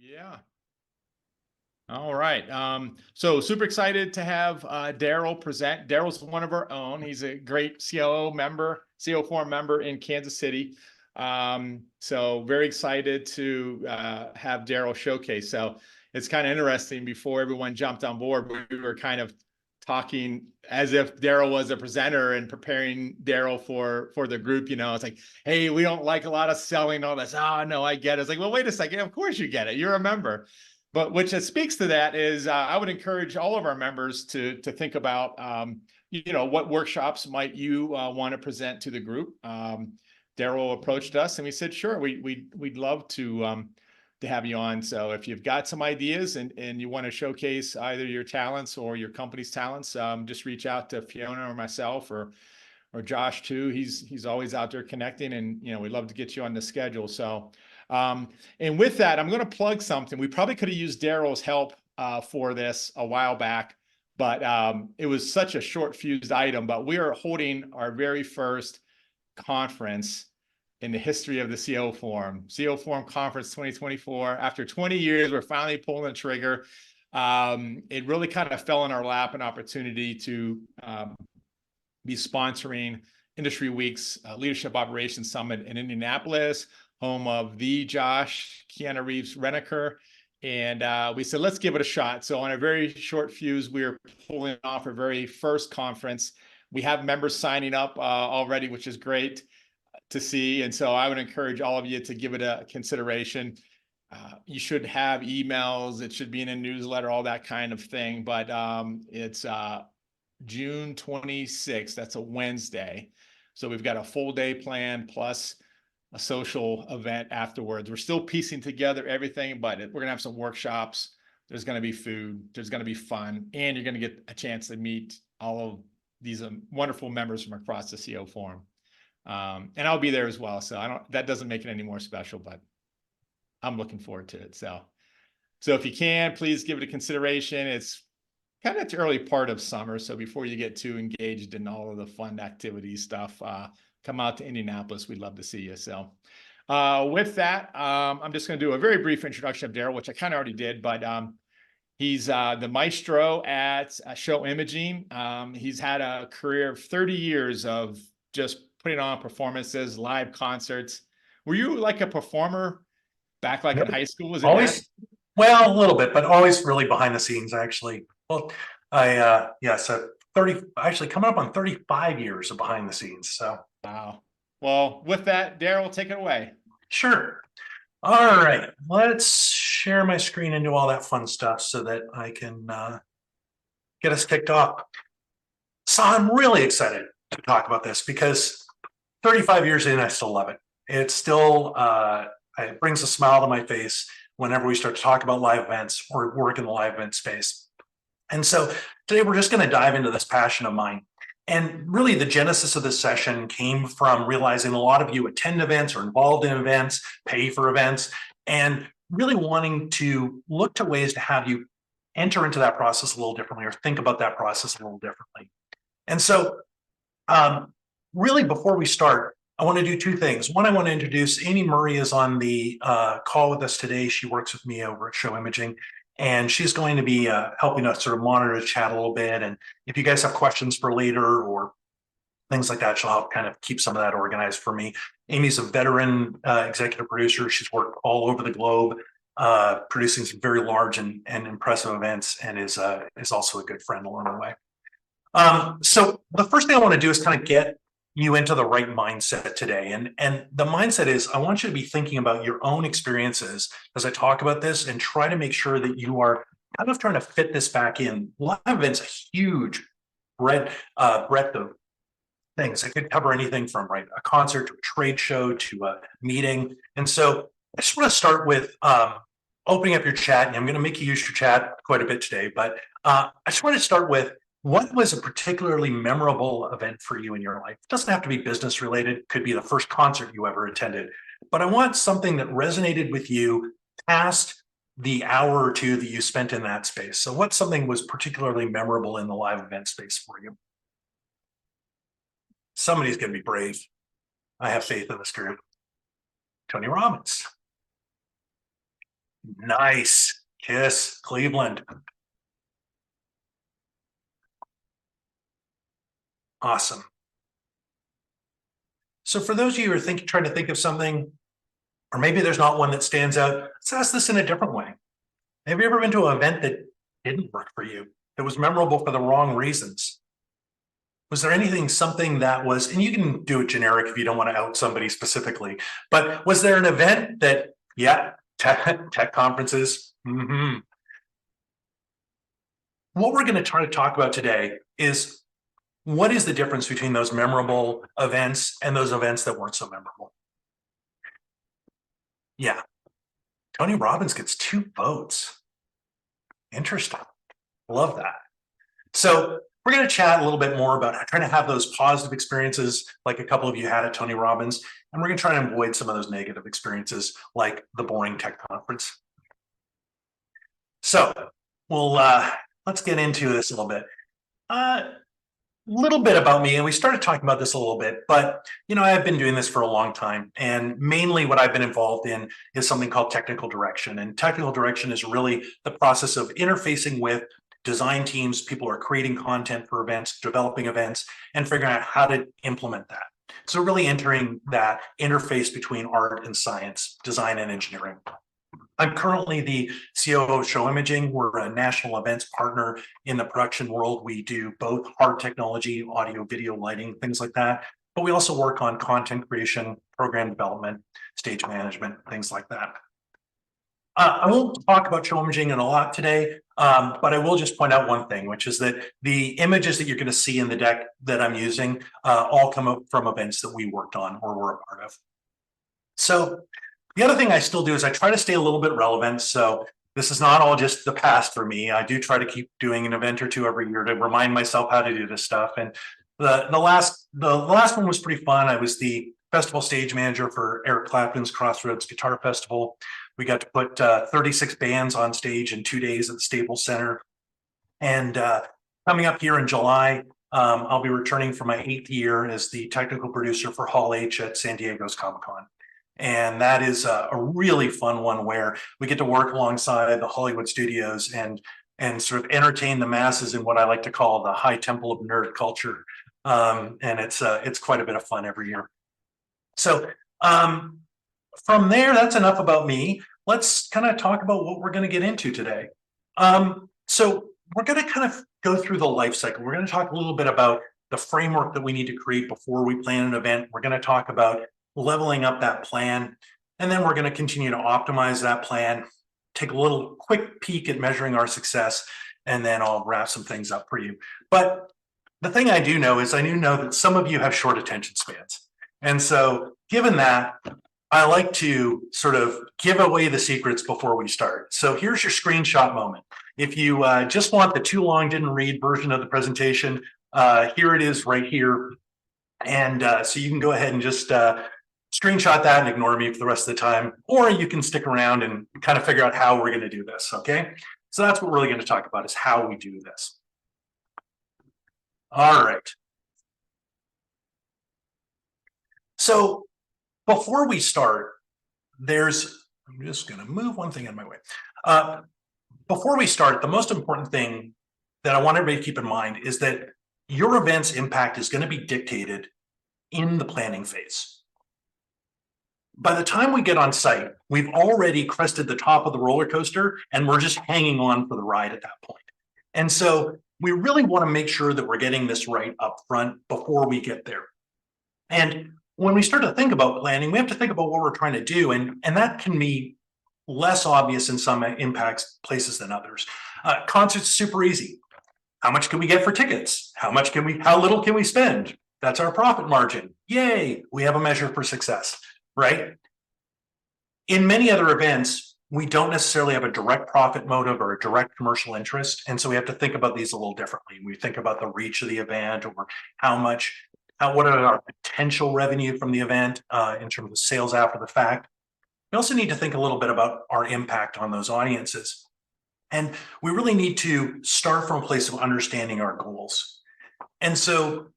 Yeah. All right. So super excited to have Darrell present. Darrell's one of our own. He's a great COO member, COO Forum member in Kansas City. So very excited to have Darrell showcase. So it's kind of interesting. Before everyone jumped on board, we were kind of talking as if Darrell was a presenter and preparing Darrell for the group. It's like, hey, we don't like a lot of selling, all this. Oh no, I get it. It's like, well, wait a second. Of course you get it. You're a member. But which speaks to that is I would encourage all of our members to think about, what workshops might you want to present to the group. Darrell approached us and we said, sure, we'd love to have you on. So if you've got some ideas and you want to showcase either your talents or your company's talents, just reach out to Fiona or myself or Josh too. He's always out there connecting, and we'd love to get you on the schedule. So. And with that, I'm going to plug something. We probably could have used Darrell's help for this a while back, but it was such a short fused item. But we are holding our very first conference in the history of the COO Forum. COO Forum Conference 2024. After 20 years, we're finally pulling the trigger. It really kind of fell in our lap, an opportunity to be sponsoring Industry Week's Leadership Operations Summit in Indianapolis, home of the Josh Keanu Reeves Reniker. And we said, let's give it a shot. So on a very short fuse, we're pulling off our very first conference. We have members signing up already, which is great to see. And so I would encourage all of you to give it a consideration. You should have emails. It should be in a newsletter, all that kind of thing. But it's June 26th. That's a Wednesday. So we've got a full day plan plus a social event afterwards. We're still piecing together everything, but we're going to have some workshops. There's going to be food. There's going to be fun. And you're going to get a chance to meet all of these wonderful members from across the COO Forum. And I'll be there as well. So that doesn't make it any more special, but I'm looking forward to it. So if you can, please give it a consideration. It's kind of the early part of summer. So before you get too engaged in all of the fun activity stuff, come out to Indianapolis. We'd love to see you. So with that, I'm just going to do a very brief introduction of Darrell, which I kind of already did, but he's the maestro at Show Imaging. He's had a career of 30 years of just putting on performances, live concerts. Were you like a performer back in high school? Was it always? Well, a little bit, but always really behind the scenes, actually. Well, so 30, actually coming up on 35 years of behind the scenes. So. Wow. Well, with that, Darrell, take it away. Sure. All right. Let's share my screen and do all that fun stuff so that I can get us kicked off. So I'm really excited to talk about this because 35 years in, I still love it. It's still, it brings a smile to my face whenever we start to talk about live events or work in the live event space. And so today we're just going to dive into this passion of mine. And really the genesis of this session came from realizing a lot of you attend events or involved in events, pay for events, and really wanting to look to ways to have you enter into that process a little differently or think about that process a little differently. And so really before we start, I want to do two things. One, I want to introduce Amy Murray is on the call with us today. She works with me over at Show Imaging. And she's going to be helping us sort of monitor the chat a little bit. And if you guys have questions for later or things like that, she'll help kind of keep some of that organized for me. Amy's a veteran executive producer. She's worked all over the globe, producing some very large and impressive events, and is also a good friend along the way. So the first thing I want to do is kind of get you into the right mindset today. And the mindset is, I want you to be thinking about your own experiences as I talk about this and try to make sure that you are kind of trying to fit this back in. Live events, a huge breadth of things. It could cover anything from a concert to a trade show to a meeting. And so I just want to start with opening up your chat. And I'm going to make you use your chat quite a bit today, but I just want to start with, what was a particularly memorable event for you in your life? It doesn't have to be business related. It could be the first concert you ever attended. But I want something that resonated with you past the hour or two that you spent in that space. So what something was particularly memorable in the live event space for you? Somebody's going to be brave. I have faith in this group. Tony Robbins. Nice. Kiss, Cleveland. Awesome. So for those of you who are trying to think of something, or maybe there's not one that stands out, let's ask this in a different way. Have you ever been to an event that didn't work for you, that was memorable for the wrong reasons? Was there something that was, and you can do it generic if you don't want to out somebody specifically, but was there an event that, yeah, tech conferences? What we're going to try to talk about today is what is the difference between those memorable events and those events that weren't so memorable? Yeah, Tony Robbins gets 2 votes. Interesting. Love that. So we're going to chat a little bit more about trying to have those positive experiences like a couple of you had at Tony Robbins. And we're going to try and avoid some of those negative experiences like the boring tech conference. So let's get into this a little bit. Little bit about me, and we started talking about this a little bit, but I've been doing this for a long time, and mainly what I've been involved in is something called technical direction. And technical direction is really the process of interfacing with design teams, people who are creating content for events, developing events, and figuring out how to implement that. So really entering that interface between art and science, design and engineering. I'm currently the COO of Show Imaging. We're a national events partner in the production world. We do both hard technology, audio, video, lighting, things like that. But we also work on content creation, program development, stage management, things like that. I won't talk about Show Imaging in a lot today, but I will just point out one thing, which is that the images that you're going to see in the deck that I'm using all come up from events that we worked on or were a part of. So the other thing I still do is I try to stay a little bit relevant. So this is not all just the past for me. I do try to keep doing an event or 2 every year to remind myself how to do this stuff. And the last one was pretty fun. I was the festival stage manager for Eric Clapton's Crossroads Guitar Festival. We got to put 36 bands on stage in 2 days at the Staples Center. And coming up here in July, I'll be returning for my 8th year as the technical producer for Hall H at San Diego's Comic-Con. And that is a really fun one where we get to work alongside the Hollywood studios and sort of entertain the masses in what I like to call the high temple of nerd culture. And it's quite a bit of fun every year. So from there, that's enough about me. Let's kind of talk about what we're going to get into today. So we're going to kind of go through the life cycle. We're going to talk a little bit about the framework that we need to create before we plan an event. We're going to talk about leveling up that plan, and then we're going to continue to optimize that plan, take a little quick peek at measuring our success, and then I'll wrap some things up for you. But the thing I do know is I do know that some of you have short attention spans. And so given that, I like to sort of give away the secrets before we start. So here's your screenshot moment. If you just want the too long didn't read version of the presentation, here it is right here. And so you can go ahead and just screenshot that and ignore me for the rest of the time, or you can stick around and kind of figure out how we're going to do this, okay? So that's what we're really going to talk about, is how we do this. All right. So before we start, I'm just going to move one thing in my way. Before we start, the most important thing that I want everybody to keep in mind is that your event's impact is going to be dictated in the planning phase. By the time we get on site, we've already crested the top of the roller coaster and we're just hanging on for the ride at that point. And so we really want to make sure that we're getting this right up front before we get there. And when we start to think about planning, we have to think about what we're trying to do. And that can be less obvious in some places than others. Concerts are super easy. How much can we get for tickets? How little can we spend? That's our profit margin. Yay, we have a measure for success, right? In many other events, we don't necessarily have a direct profit motive or a direct commercial interest. And so we have to think about these a little differently. We think about the reach of the event, or what are our potential revenue from the event in terms of sales after the fact. We also need to think a little bit about our impact on those audiences. And we really need to start from a place of understanding our goals. And so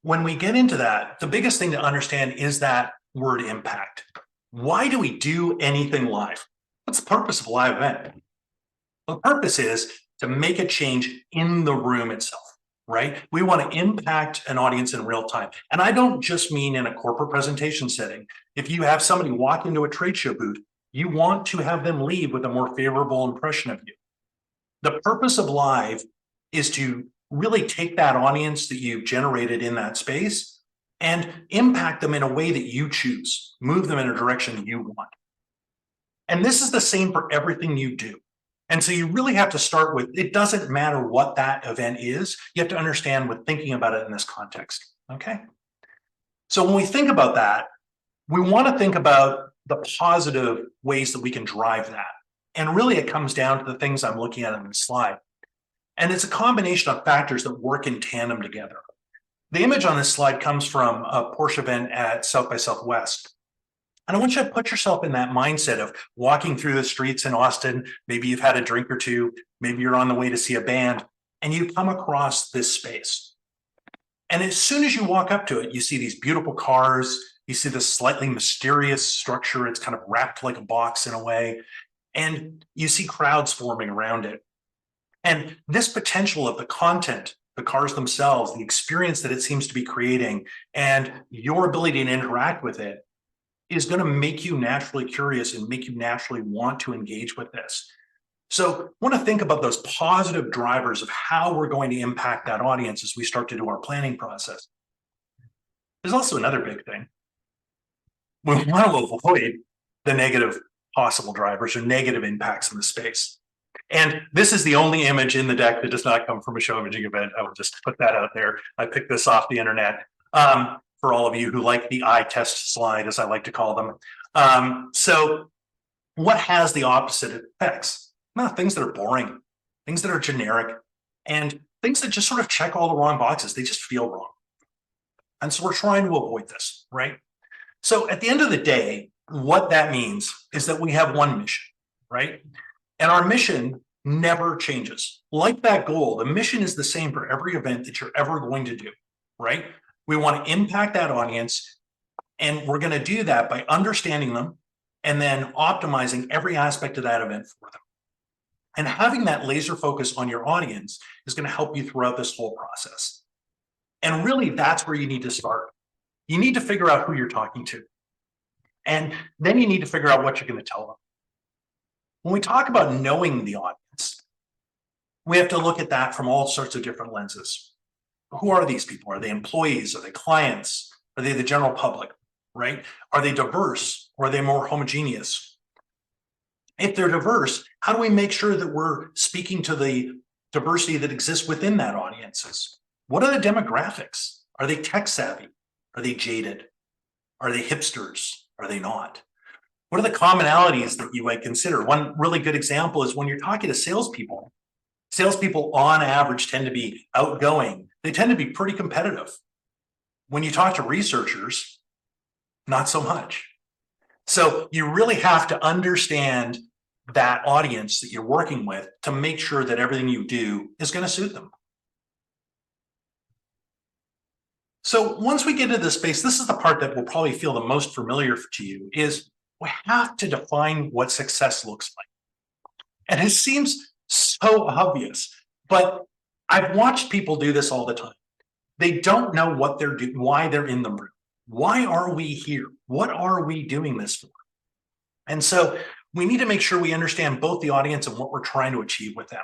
when we get into that, the biggest thing to understand is that word impact. Why do we do anything live? What's the purpose of a live event? The purpose is to make a change in the room itself, right? We want to impact an audience in real time. And I don't just mean in a corporate presentation setting. If you have somebody walk into a trade show booth, you want to have them leave with a more favorable impression of you. The purpose of live is to really take that audience that you've generated in that space and impact them in a way that you choose, move them in a direction you want. And this is the same for everything you do. And so you really have to start with, it doesn't matter what that event is, you have to understand with thinking about it in this context, okay? So when we think about that, we want to think about the positive ways that we can drive that. And really it comes down to the things I'm looking at in this slide. And it's a combination of factors that work in tandem together. The image on this slide comes from a Porsche event at South by Southwest. And I want you to put yourself in that mindset of walking through the streets in Austin. Maybe you've had a drink or two, maybe you're on the way to see a band, and you come across this space. And as soon as you walk up to it, you see these beautiful cars, you see this slightly mysterious structure, it's kind of wrapped like a box in a way, and you see crowds forming around it. And this potential of the content, the cars themselves, the experience that it seems to be creating, and your ability to interact with it is going to make you naturally curious and make you naturally want to engage with this. So I want to think about those positive drivers of how we're going to impact that audience as we start to do our planning process. There's also another big thing. We want to avoid the negative possible drivers or negative impacts in the space. And this is the only image in the deck that does not come from a show imaging event. I will just put that out there. I picked this off the internet. For all of you who like the eye test slide, as I like to call them. So what has the opposite effects? Things that are boring, things that are generic, and things that just sort of check all the wrong boxes. They just feel wrong. And so we're trying to avoid this, right? So at the end of the day, what that means is that we have one mission, right? And our mission never changes. Like that goal, the mission is the same for every event that you're ever going to do, right? We want to impact that audience, and we're going to do that by understanding them and then optimizing every aspect of that event for them. And having that laser focus on your audience is going to help you throughout this whole process. And really, that's where you need to start. You need to figure out who you're talking to. And then you need to figure out what you're going to tell them. When we talk about knowing the audience, we have to look at that from all sorts of different lenses. Who are these people? Are they employees? Are they clients? Are they the general public, right? Are they diverse or are they more homogeneous? If they're diverse, how do we make sure that we're speaking to the diversity that exists within that audiences? What are the demographics? Are they tech savvy? Are they jaded? Are they hipsters? Are they not? What are the commonalities that you might consider? One really good example is when you're talking to salespeople. Salespeople on average tend to be outgoing. They tend to be pretty competitive. When you talk to researchers, not so much. So you really have to understand that audience that you're working with to make sure that everything you do is going to suit them. So once we get into this space, this is the part that will probably feel the most familiar to you, is we have to define what success looks like. And it seems so obvious, but I've watched people do this all the time. They don't know what they're doing, why they're in the room. Why are we here? What are we doing this for? And so we need to make sure we understand both the audience and what we're trying to achieve with them.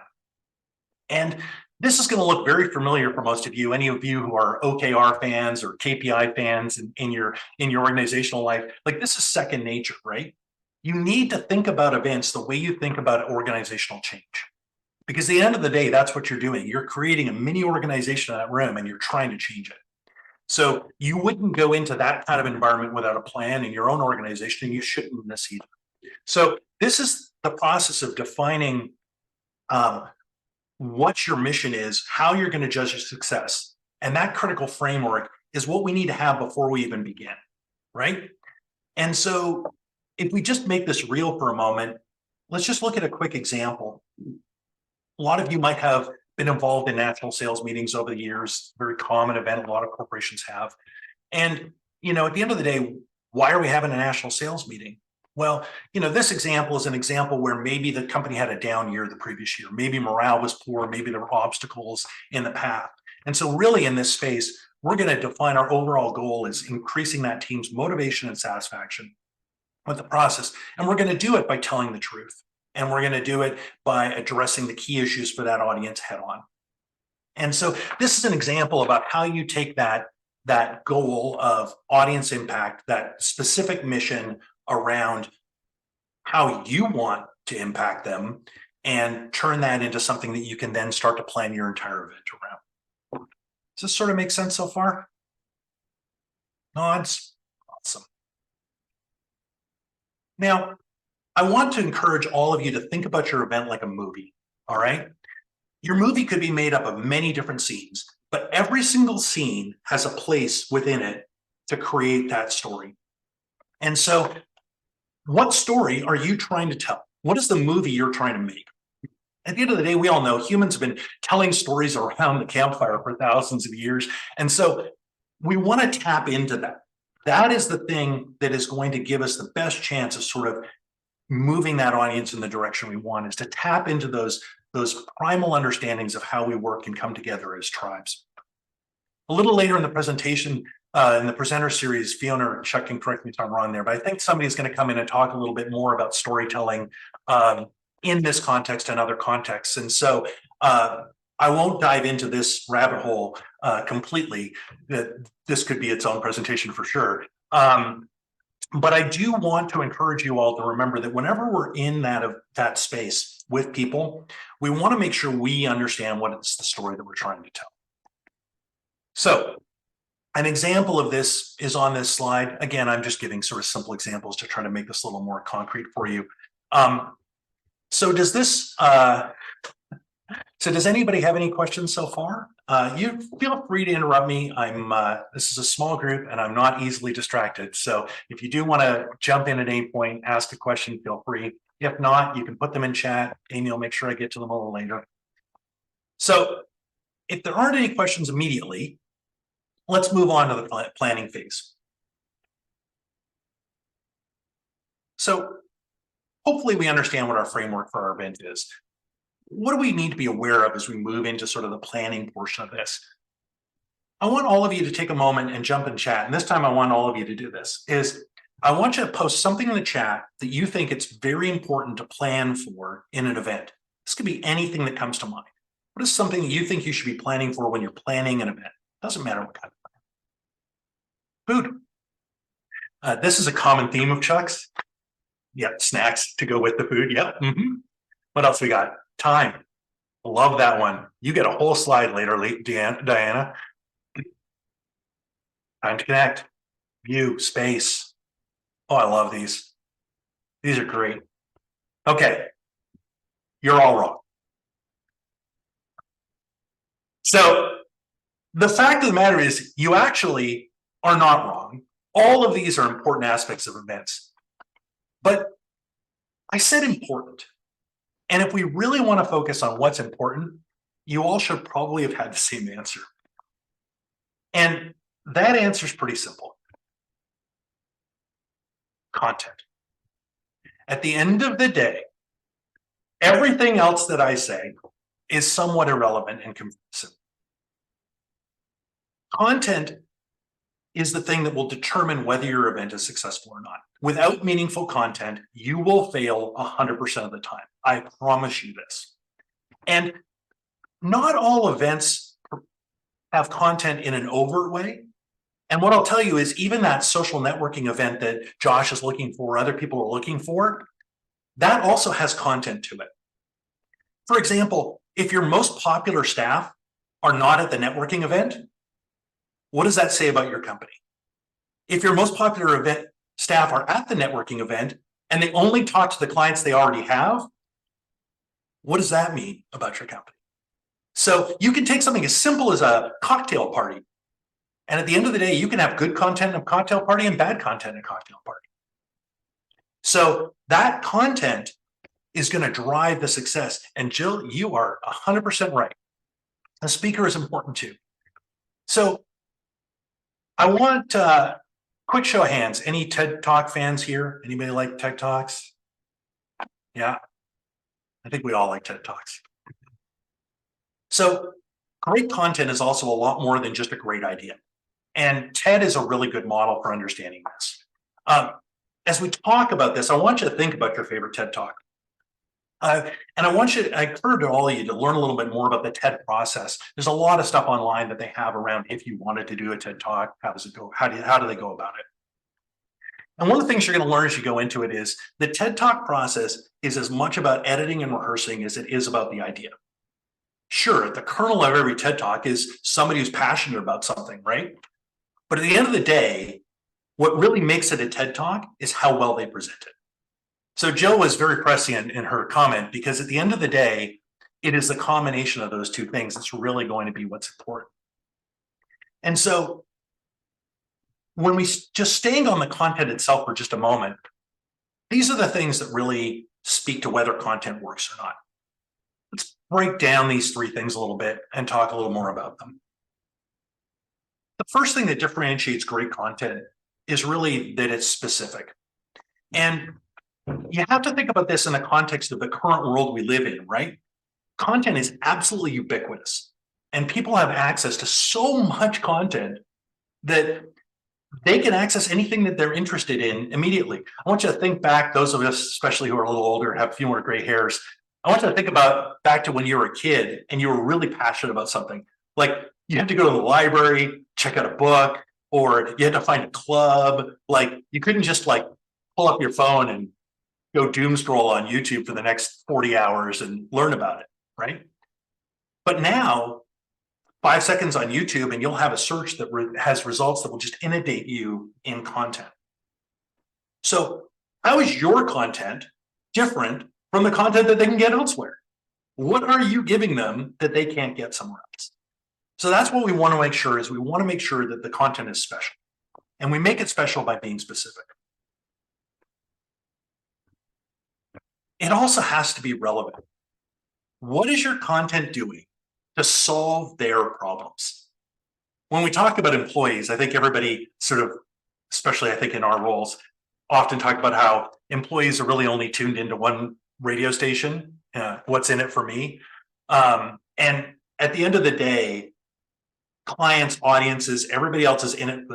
And this is going to look very familiar for most of you, any of you who are OKR fans or KPI fans in your organizational life. Like, this is second nature, right? You need to think about events the way you think about organizational change. Because at the end of the day, that's what you're doing. You're creating a mini organization in that room and you're trying to change it. So you wouldn't go into that kind of environment without a plan in your own organization, and you shouldn't in this either. So this is the process of defining what your mission is, how you're going to judge your success. And that critical framework is what we need to have before we even begin, right? And so if we just make this real for a moment, let's just look at a quick example. A lot of you might have been involved in national sales meetings over the years, very common event a lot of corporations have. And, at the end of the day, why are we having a national sales meeting? Well, this example is an example where maybe the company had a down year the previous year. Maybe morale was poor. Maybe there were obstacles in the path. And so really in this space, we're going to define our overall goal as increasing that team's motivation and satisfaction with the process. And we're going to do it by telling the truth. And we're going to do it by addressing the key issues for that audience head on. And so this is an example about how you take that goal of audience impact, that specific mission around how you want to impact them, and turn that into something that you can then start to plan your entire event around. Does this sort of make sense so far? Nods? Awesome. Now, I want to encourage all of you to think about your event like a movie, all right? Your movie could be made up of many different scenes, but every single scene has a place within it to create that story. And so what story are you trying to tell? What is the movie you're trying to make? At the end of the day, we all know humans have been telling stories around the campfire for thousands of years. And so we want to tap into that. That is the thing that is going to give us the best chance of sort of moving that audience in the direction we want, is to tap into those primal understandings of how we work and come together as tribes. A little later in the presentation, in the presenter series, Fiona or Chuck can correct me if I'm wrong there, but I think somebody's going to come in and talk a little bit more about storytelling in this context and other contexts. And so I won't dive into this rabbit hole completely. This could be its own presentation for sure. But I do want to encourage you all to remember that whenever we're in that space with people, we want to make sure we understand what is the story that we're trying to tell. So an example of this is on this slide. Again, I'm just giving sort of simple examples to try to make this a little more concrete for you. So does anybody have any questions so far? You feel free to interrupt me. This is a small group and I'm not easily distracted. So if you do want to jump in at any point, ask a question, feel free. If not, you can put them in chat. Amy will make sure I get to them a little later. So if there aren't any questions immediately, let's move on to the planning phase. So hopefully we understand what our framework for our event is. What do we need to be aware of as we move into sort of the planning portion of this? I want all of you to take a moment and jump in chat. And this time I want all of you to do this, is I want you to post something in the chat that you think it's very important to plan for in an event. This could be anything that comes to mind. What is something that you think you should be planning for when you're planning an event? Doesn't matter what kind of plan. Food. This is a common theme of Chuck's. Yep, snacks to go with the food. Yep. What else we got? Time. Love that one. You get a whole slide later, Diana. Time to connect. View, space. Oh, I love these. These are great. Okay. You're all wrong. So the fact of the matter is you actually are not wrong. All of these are important aspects of events. But I said important. And if we really want to focus on what's important, you all should probably have had the same answer. And that answer is pretty simple. Content. At the end of the day, everything else that I say is somewhat irrelevant in comparison. Content is the thing that will determine whether your event is successful or not. Without meaningful content, you will fail 100% of the time. I promise you this. And not all events have content in an overt way. And what I'll tell you is even that social networking event that Josh is looking for, other people are looking for, that also has content to it. For example, if your most popular staff are not at the networking event, what does that say about your company? If your most popular event staff are at the networking event and they only talk to the clients they already have, what does that mean about your company? So you can take something as simple as a cocktail party. And at the end of the day, you can have good content in a cocktail party and bad content in a cocktail party. So that content is going to drive the success. And Jill, you are 100% right. The speaker is important too. So I want quick show of hands. Any TED Talk fans here? Anybody like TED Talks? Yeah, I think we all like TED Talks. So great content is also a lot more than just a great idea. And TED is a really good model for understanding this. As we talk about this, I want you to think about your favorite TED Talk. And I encourage all of you to learn a little bit more about the TED process. There's a lot of stuff online that they have around if you wanted to do a TED Talk, how does it go? How do they go about it? And one of the things you're going to learn as you go into it is the TED Talk process is as much about editing and rehearsing as it is about the idea. Sure, at the kernel of every TED Talk is somebody who's passionate about something, right? But at the end of the day, what really makes it a TED Talk is how well they present it. So Jill was very prescient in her comment because at the end of the day, it is the combination of those two things that's really going to be what's important. And so when we just staying on the content itself for just a moment, these are the things that really speak to whether content works or not. Let's break down these three things a little bit and talk a little more about them. The first thing that differentiates great content is really that it's specific. And you have to think about this in the context of the current world we live in, right? Content is absolutely ubiquitous, and people have access to so much content that they can access anything that they're interested in immediately. I want you to think back, those of us, especially who are a little older, have a few more gray hairs. I want you to think about back to when you were a kid and you were really passionate about something. Like you had to go to the library, check out a book, or you had to find a club. Like you couldn't just like pull up your phone and go doom scroll on YouTube for the next 40 hours and learn about it, right? But now, 5 seconds on YouTube and you'll have a search that has results that will just inundate you in content. So how is your content different from the content that they can get elsewhere? What are you giving them that they can't get somewhere else? So that's what we want to make sure is we want to make sure that the content is special. And we make it special by being specific. It also has to be relevant. What is your content doing to solve their problems? When we talk about employees, I think everybody sort of, especially I think in our roles, often talk about how employees are really only tuned into one radio station, what's in it for me. And at the end of the day, clients, audiences, everybody else is in it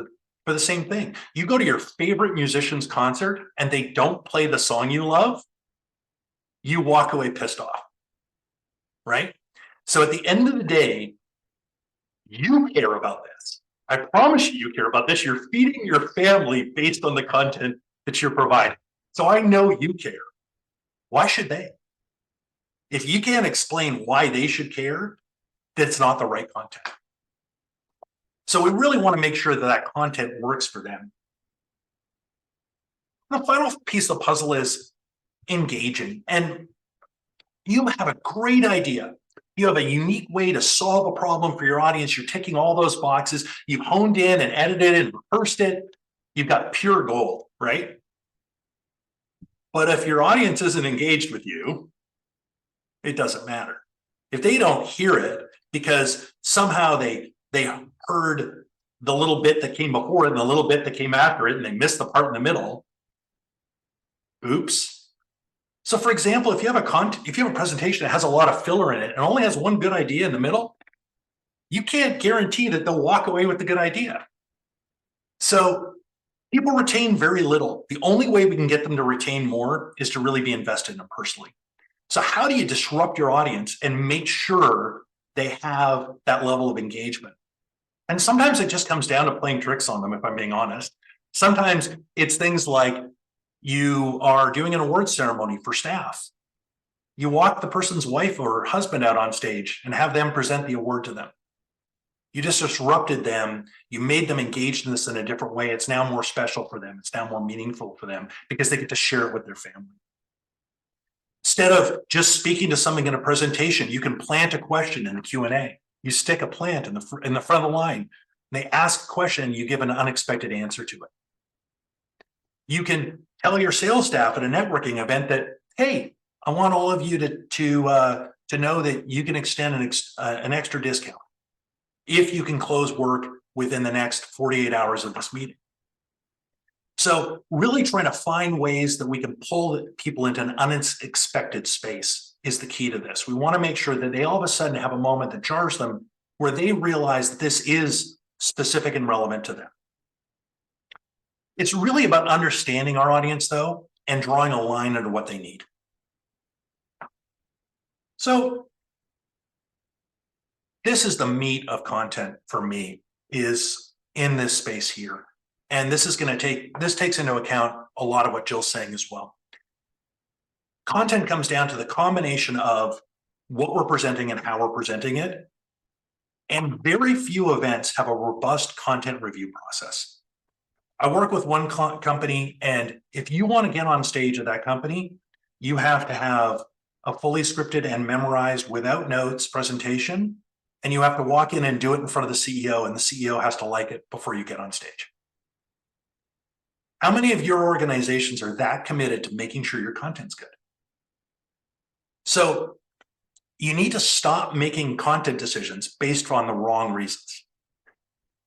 for the same thing. You go to your favorite musician's concert and they don't play the song you love, you walk away pissed off, right? So at the end of the day, you care about this. I promise you care about this. You're feeding your family based on the content that you're providing. So I know you care. Why should they? If you can't explain why they should care, that's not the right content. So we really want to make sure that that content works for them. The final piece of the puzzle is engaging. And you have a great idea. You have a unique way to solve a problem for your audience. You're ticking all those boxes. You've honed in and edited and rehearsed it. You've got pure gold, right? But if your audience isn't engaged with you, it doesn't matter. If they don't hear it because somehow they heard the little bit that came before it and the little bit that came after it, and they missed the part in the middle, oops. So for example, if you have a presentation that has a lot of filler in it and only has one good idea in the middle, you can't guarantee that they'll walk away with the good idea. So people retain very little. The only way we can get them to retain more is to really be invested in them personally. So how do you disrupt your audience and make sure they have that level of engagement? And sometimes it just comes down to playing tricks on them, if I'm being honest. Sometimes it's things like you are doing an awards ceremony for staff. You walk the person's wife or husband out on stage and have them present the award to them. You just disrupted them. You made them engaged in this in a different way. It's now more special for them. It's now more meaningful for them because they get to share it with their family. Instead of just speaking to something in a presentation, you can plant a question in the Q&A. You stick a plant in the front of the line. They ask a question and you give an unexpected answer to it. You can tell your sales staff at a networking event that, hey, I want all of you to know that you can extend an extra discount if you can close work within the next 48 hours of this meeting. So really trying to find ways that we can pull people into an unexpected space is the key to this. We want to make sure that they all of a sudden have a moment that jars them where they realize that this is specific and relevant to them. It's really about understanding our audience, though, and drawing a line into what they need. So this is the meat of content for me, is in this space here. And this is going to this takes into account a lot of what Jill's saying as well. Content comes down to the combination of what we're presenting and how we're presenting it. And very few events have a robust content review process. I work with one company, and if you want to get on stage at that company, you have to have a fully scripted and memorized without notes presentation, and you have to walk in and do it in front of the CEO, and the CEO has to like it before you get on stage. How many of your organizations are that committed to making sure your content's good? So you need to stop making content decisions based on the wrong reasons.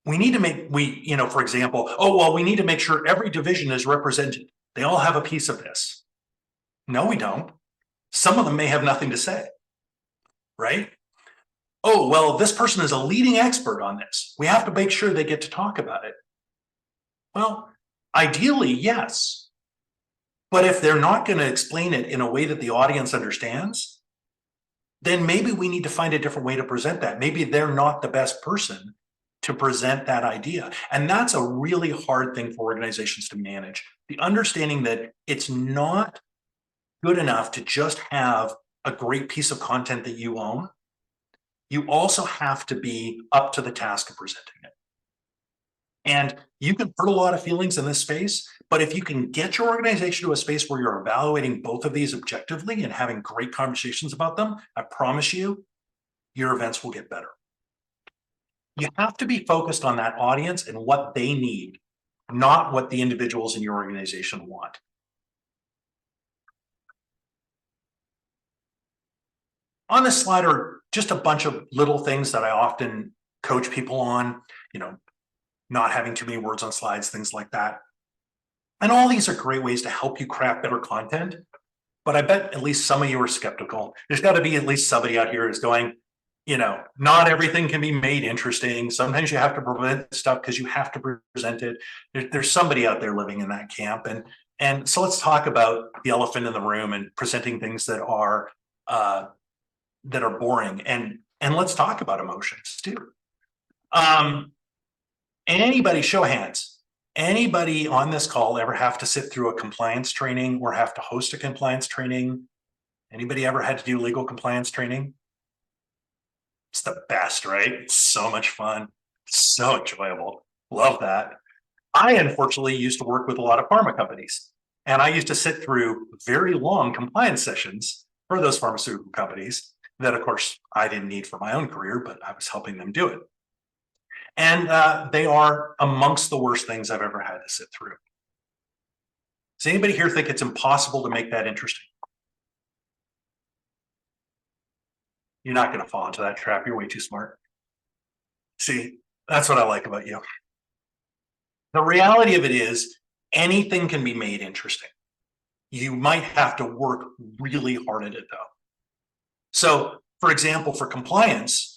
We need to make, for example, we need to make sure every division is represented. They all have a piece of this. No, we don't. Some of them may have nothing to say, right? Oh, well, this person is a leading expert on this. We have to make sure they get to talk about it. Well, ideally, yes. But if they're not going to explain it in a way that the audience understands, then maybe we need to find a different way to present that. Maybe they're not the best person to present that idea. And that's a really hard thing for organizations to manage. The understanding that it's not good enough to just have a great piece of content that you own. You also have to be up to the task of presenting it. And you can hurt a lot of feelings in this space, but if you can get your organization to a space where you're evaluating both of these objectively and having great conversations about them, I promise you, your events will get better. You have to be focused on that audience and what they need, not what the individuals in your organization want. On this slide are just a bunch of little things that I often coach people on, not having too many words on slides, things like that. And all these are great ways to help you craft better content. But I bet at least some of you are skeptical. There's got to be at least somebody out here who's going, not everything can be made interesting. Sometimes you have to present stuff because you have to present it. There's somebody out there living in that camp. And so let's talk about the elephant in the room and presenting things that are boring. And let's talk about emotions too. Anybody, show of hands, anybody on this call ever have to sit through a compliance training or have to host a compliance training? Anybody ever had to do legal compliance training? It's the best, right? It's so much fun, so enjoyable. Love that. I unfortunately used to work with a lot of pharma companies, and I used to sit through very long compliance sessions for those pharmaceutical companies that, of course, I didn't need for my own career, but I was helping them do it. And they are amongst the worst things I've ever had to sit through. Does anybody here think it's impossible to make that interesting? You're not going to fall into that trap. You're way too smart. See, that's what I like about you. The reality of it is anything can be made interesting. You might have to work really hard at it, though. So, for example, for compliance,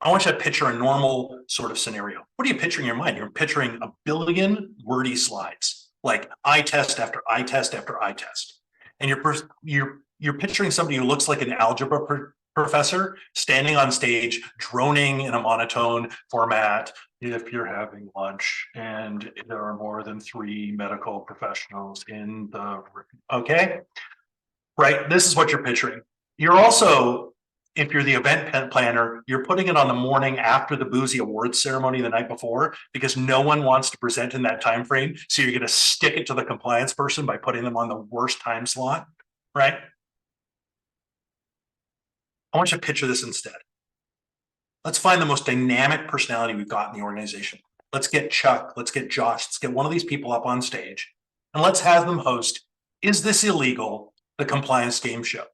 I want you to picture a normal sort of scenario. What are you picturing in your mind? You're picturing a billion wordy slides, like eye test after eye test after eye test. And you're picturing somebody who looks like an algebra professor standing on stage, droning in a monotone format. If you're having lunch and there are more than 3 medical professionals in the room, okay? Right, this is what you're picturing. You're also, if you're the event planner, you're putting it on the morning after the boozy awards ceremony the night before because no one wants to present in that time frame. So you're going to stick it to the compliance person by putting them on the worst time slot, right? I want you to picture this instead. Let's find the most dynamic personality we've got in the organization. Let's get Chuck, let's get Josh, let's get one of these people up on stage and let's have them host Is This Illegal? The Compliance Game Show.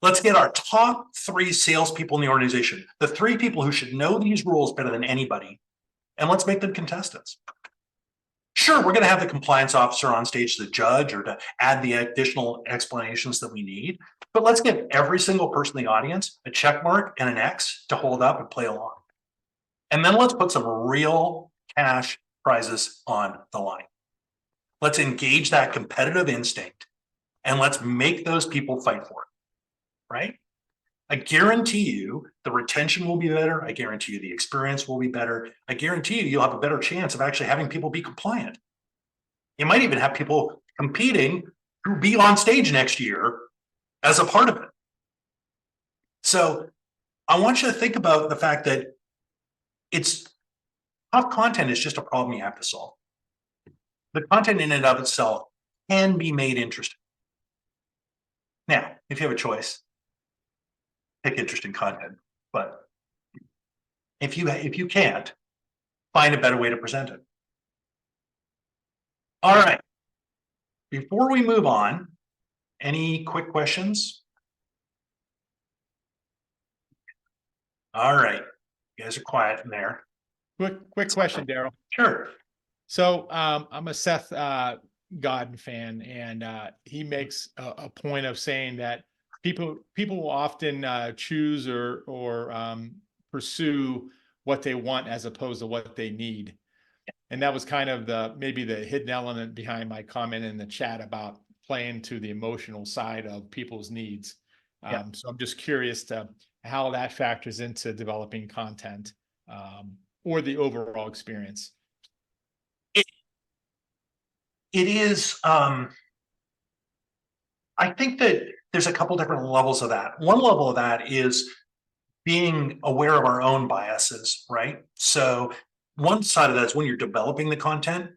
Let's get our top 3 salespeople in the organization, the 3 people who should know these rules better than anybody, and let's make them contestants. Sure, we're going to have the compliance officer on stage to judge or to add the additional explanations that we need. But let's give every single person in the audience a check mark and an X to hold up and play along. And then let's put some real cash prizes on the line. Let's engage that competitive instinct and let's make those people fight for it, right? I guarantee you the retention will be better. I guarantee you the experience will be better. I guarantee you you'll have a better chance of actually having people be compliant. You might even have people competing to be on stage next year as a part of it. So I want you to think about the fact that it's tough content is just a problem you have to solve. The content in and of itself can be made interesting. Now, if you have a choice, pick interesting content, but if you can't, find a better way to present it. All right. Before we move on, any quick questions? All right. You guys are quiet in there. Quick question, Darrell. Sure. So I'm a Seth Godin fan, and he makes a point of saying that people will often choose or pursue what they want as opposed to what they need. And that was kind of maybe the hidden element behind my comment in the chat about playing to the emotional side of people's needs. So I'm just curious to how that factors into developing content or the overall experience. It is, I think that there's a couple different levels of that. One level of that is being aware of our own biases, right? So one side of that is when you're developing the content,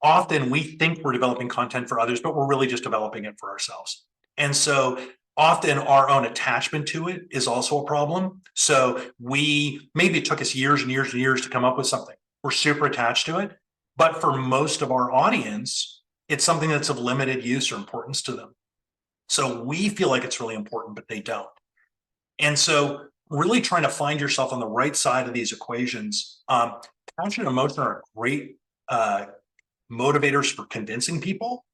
often we think we're developing content for others, but we're really just developing it for ourselves. And so often our own attachment to it is also a problem. So maybe it took us years and years and years to come up with something. We're super attached to it. But for most of our audience, it's something that's of limited use or importance to them. So we feel like it's really important, but they don't. And so really trying to find yourself on the right side of these equations. Passion and emotion are great motivators for convincing people.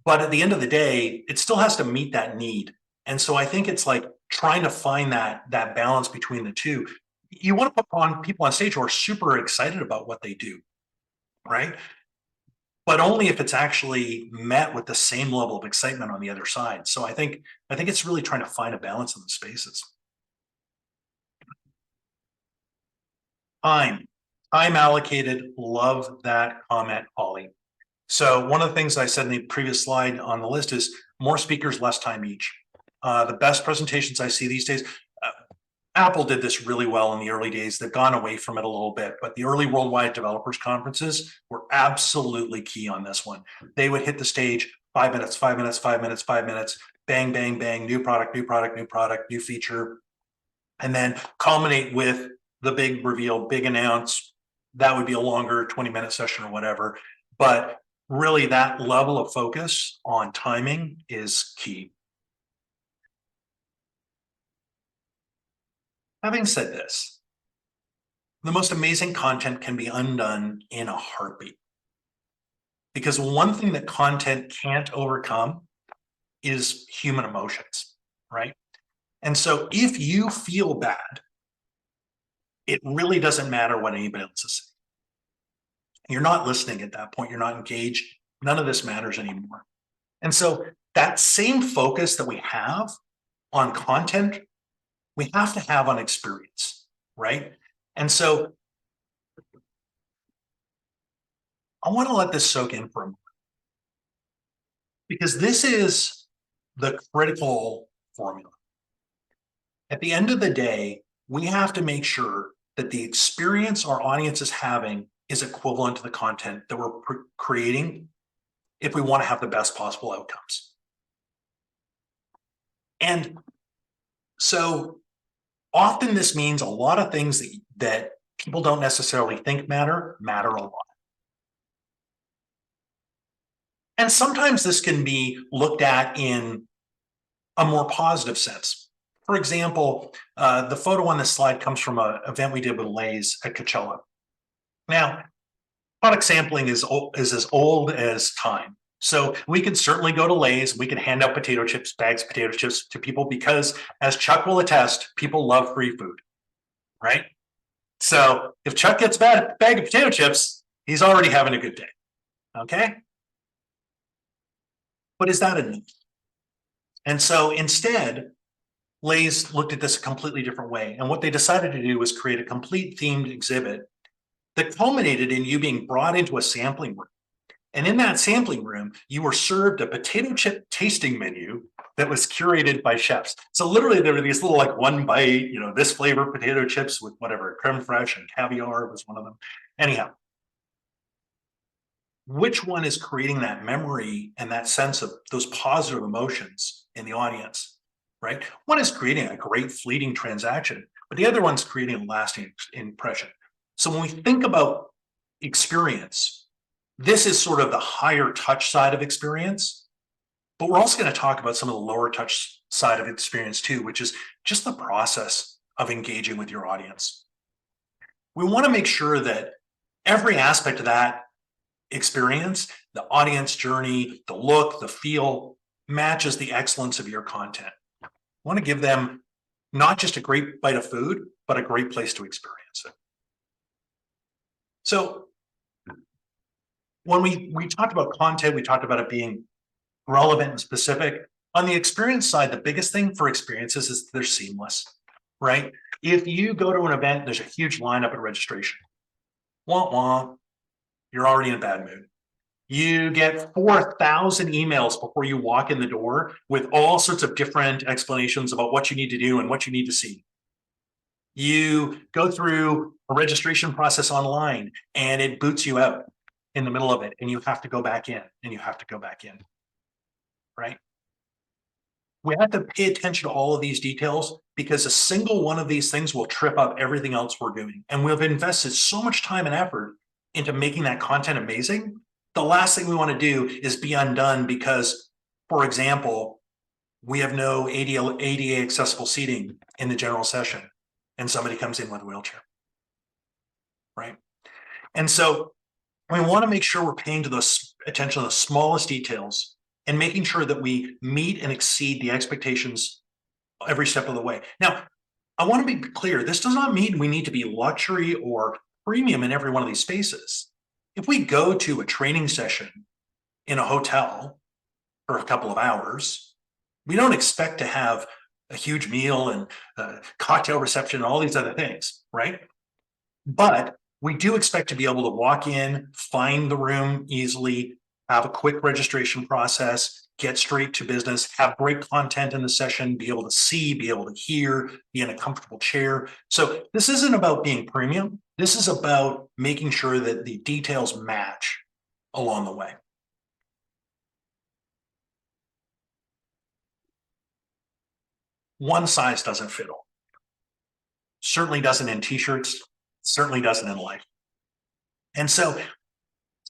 But at the end of the day, it still has to meet that need. And so I think it's like trying to find that balance between the two. You want to put on people on stage who are super excited about what they do, right? But only if it's actually met with the same level of excitement on the other side. So I think it's really trying to find a balance in the spaces. Time allocated. Love that comment, Holly. So one of the things I said in the previous slide on the list is more speakers, less time each. The best presentations I see these days, Apple did this really well in the early days. They've gone away from it a little bit, but the early worldwide developers conferences were absolutely key on this one. They would hit the stage 5 minutes, 5 minutes, 5 minutes, 5 minutes, bang, bang, bang, new product, new product, new product, new feature, and then culminate with the big reveal, big announce. That would be a longer 20-minute session or whatever. But really that level of focus on timing is key. Having said this, the most amazing content can be undone in a heartbeat. Because one thing that content can't overcome is human emotions, right? And so if you feel bad, it really doesn't matter what anybody else is saying. You're not listening at that point. You're not engaged. None of this matters anymore. And so that same focus that we have on content, we have to have on experience, right? And so I want to let this soak in for a moment, because this is the critical formula. At the end of the day, we have to make sure that the experience our audience is having is equivalent to the content that we're creating if we want to have the best possible outcomes. And so often this means a lot of things that people don't necessarily think matter a lot. And sometimes this can be looked at in a more positive sense. For example, the photo on this slide comes from an event we did with Lay's at Coachella. Now, product sampling is as old as time. So we can certainly go to Lay's. We can hand out potato chips, bags of potato chips to people because, as Chuck will attest, people love free food, right? So if Chuck gets a bag of potato chips, he's already having a good day, okay? But is that enough? And so instead, Lay's looked at this a completely different way. And what they decided to do was create a complete themed exhibit that culminated in you being brought into a sampling room. And in that sampling room, you were served a potato chip tasting menu that was curated by chefs. So literally there were these little like one bite, this flavor potato chips with whatever, creme fraiche and caviar was one of them. Anyhow, which one is creating that memory and that sense of those positive emotions in the audience, right? One is creating a great fleeting transaction, but the other one's creating a lasting impression. So when we think about experience, this is sort of the higher touch side of experience, but we're also going to talk about some of the lower touch side of experience too, which is just the process of engaging with your audience. We want to make sure that every aspect of that experience, the audience journey, the look, the feel, matches the excellence of your content. We want to give them not just a great bite of food, but a great place to experience it. So when we talked about content, we talked about it being relevant and specific. On the experience side, the biggest thing for experiences is they're seamless, right? If you go to an event, there's a huge lineup at registration. Wah, wah, you're already in a bad mood. You get 4,000 emails before you walk in the door with all sorts of different explanations about what you need to do and what you need to see. You go through a registration process online and it boots you out in the middle of it, and you have to go back in, and you have to go back in, right? We have to pay attention to all of these details because a single one of these things will trip up everything else we're doing. And we've invested so much time and effort into making that content amazing. The last thing we want to do is be undone because, for example, we have no ADA accessible seating in the general session, and somebody comes in with a wheelchair, right? And so we want to make sure we're paying attention to the smallest details and making sure that we meet and exceed the expectations every step of the way. Now, I want to be clear, this does not mean we need to be luxury or premium in every one of these spaces. If we go to a training session in a hotel for a couple of hours, we don't expect to have a huge meal and a cocktail reception and all these other things, right? But we do expect to be able to walk in, find the room easily, have a quick registration process, get straight to business, have great content in the session, be able to see, be able to hear, be in a comfortable chair. So this isn't about being premium. This is about making sure that the details match along the way. One size doesn't fit all. Certainly doesn't in t-shirts, certainly doesn't in life. And so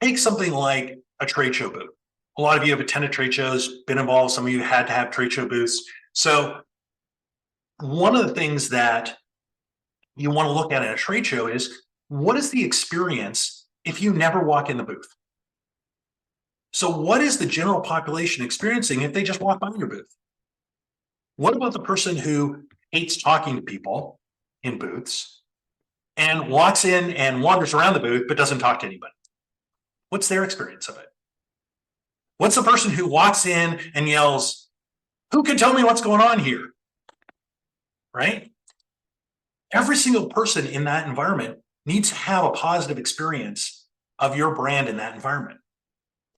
take something like a trade show booth. A lot of you have attended trade shows, been involved. Some of you had to have trade show booths. So one of the things that you want to look at a trade show is, what is the experience if you never walk in the booth? So what is the general population experiencing if they just walk by your booth? What about the person who hates talking to people in booths and walks in and wanders around the booth but doesn't talk to anybody? What's their experience of it? What's the person who walks in and yells, "Who can tell me what's going on here?" Right? Every single person in that environment needs to have a positive experience of your brand in that environment.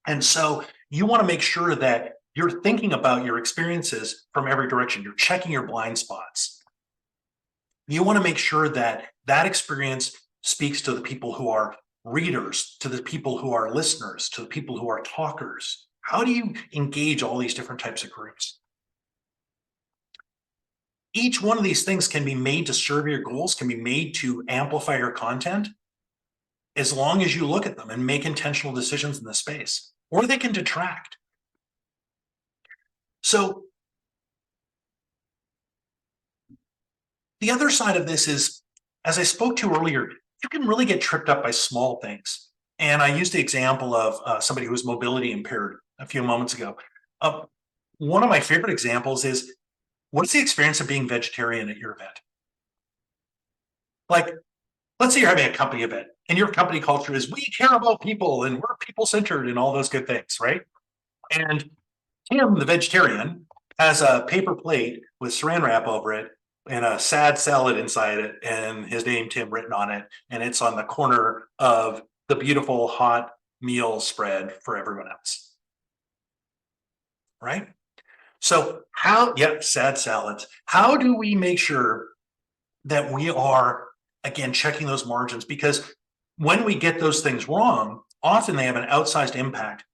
And so you want to make sure that you're thinking about your experiences from every direction. You're checking your blind spots. You want to make sure that that experience speaks to the people who are readers, to the people who are listeners, to the people who are talkers. How do you engage all these different types of groups? Each one of these things can be made to serve your goals, can be made to amplify your content, as long as you look at them and make intentional decisions in the space, or they can detract. So the other side of this is, as I spoke to earlier, you can really get tripped up by small things. And I used the example of somebody who was mobility impaired a few moments ago. One of my favorite examples is, what's the experience of being vegetarian at your event? Like, let's say you're having a company event and your company culture is, we care about people and we're people-centered and all those good things, right? And Tim, the vegetarian, has a paper plate with saran wrap over it and a sad salad inside it and his name, Tim, written on it. And it's on the corner of the beautiful hot meal spread for everyone else. Right? So sad salads. How do we make sure that we are, again, checking those margins? Because when we get those things wrong, often they have an outsized impact.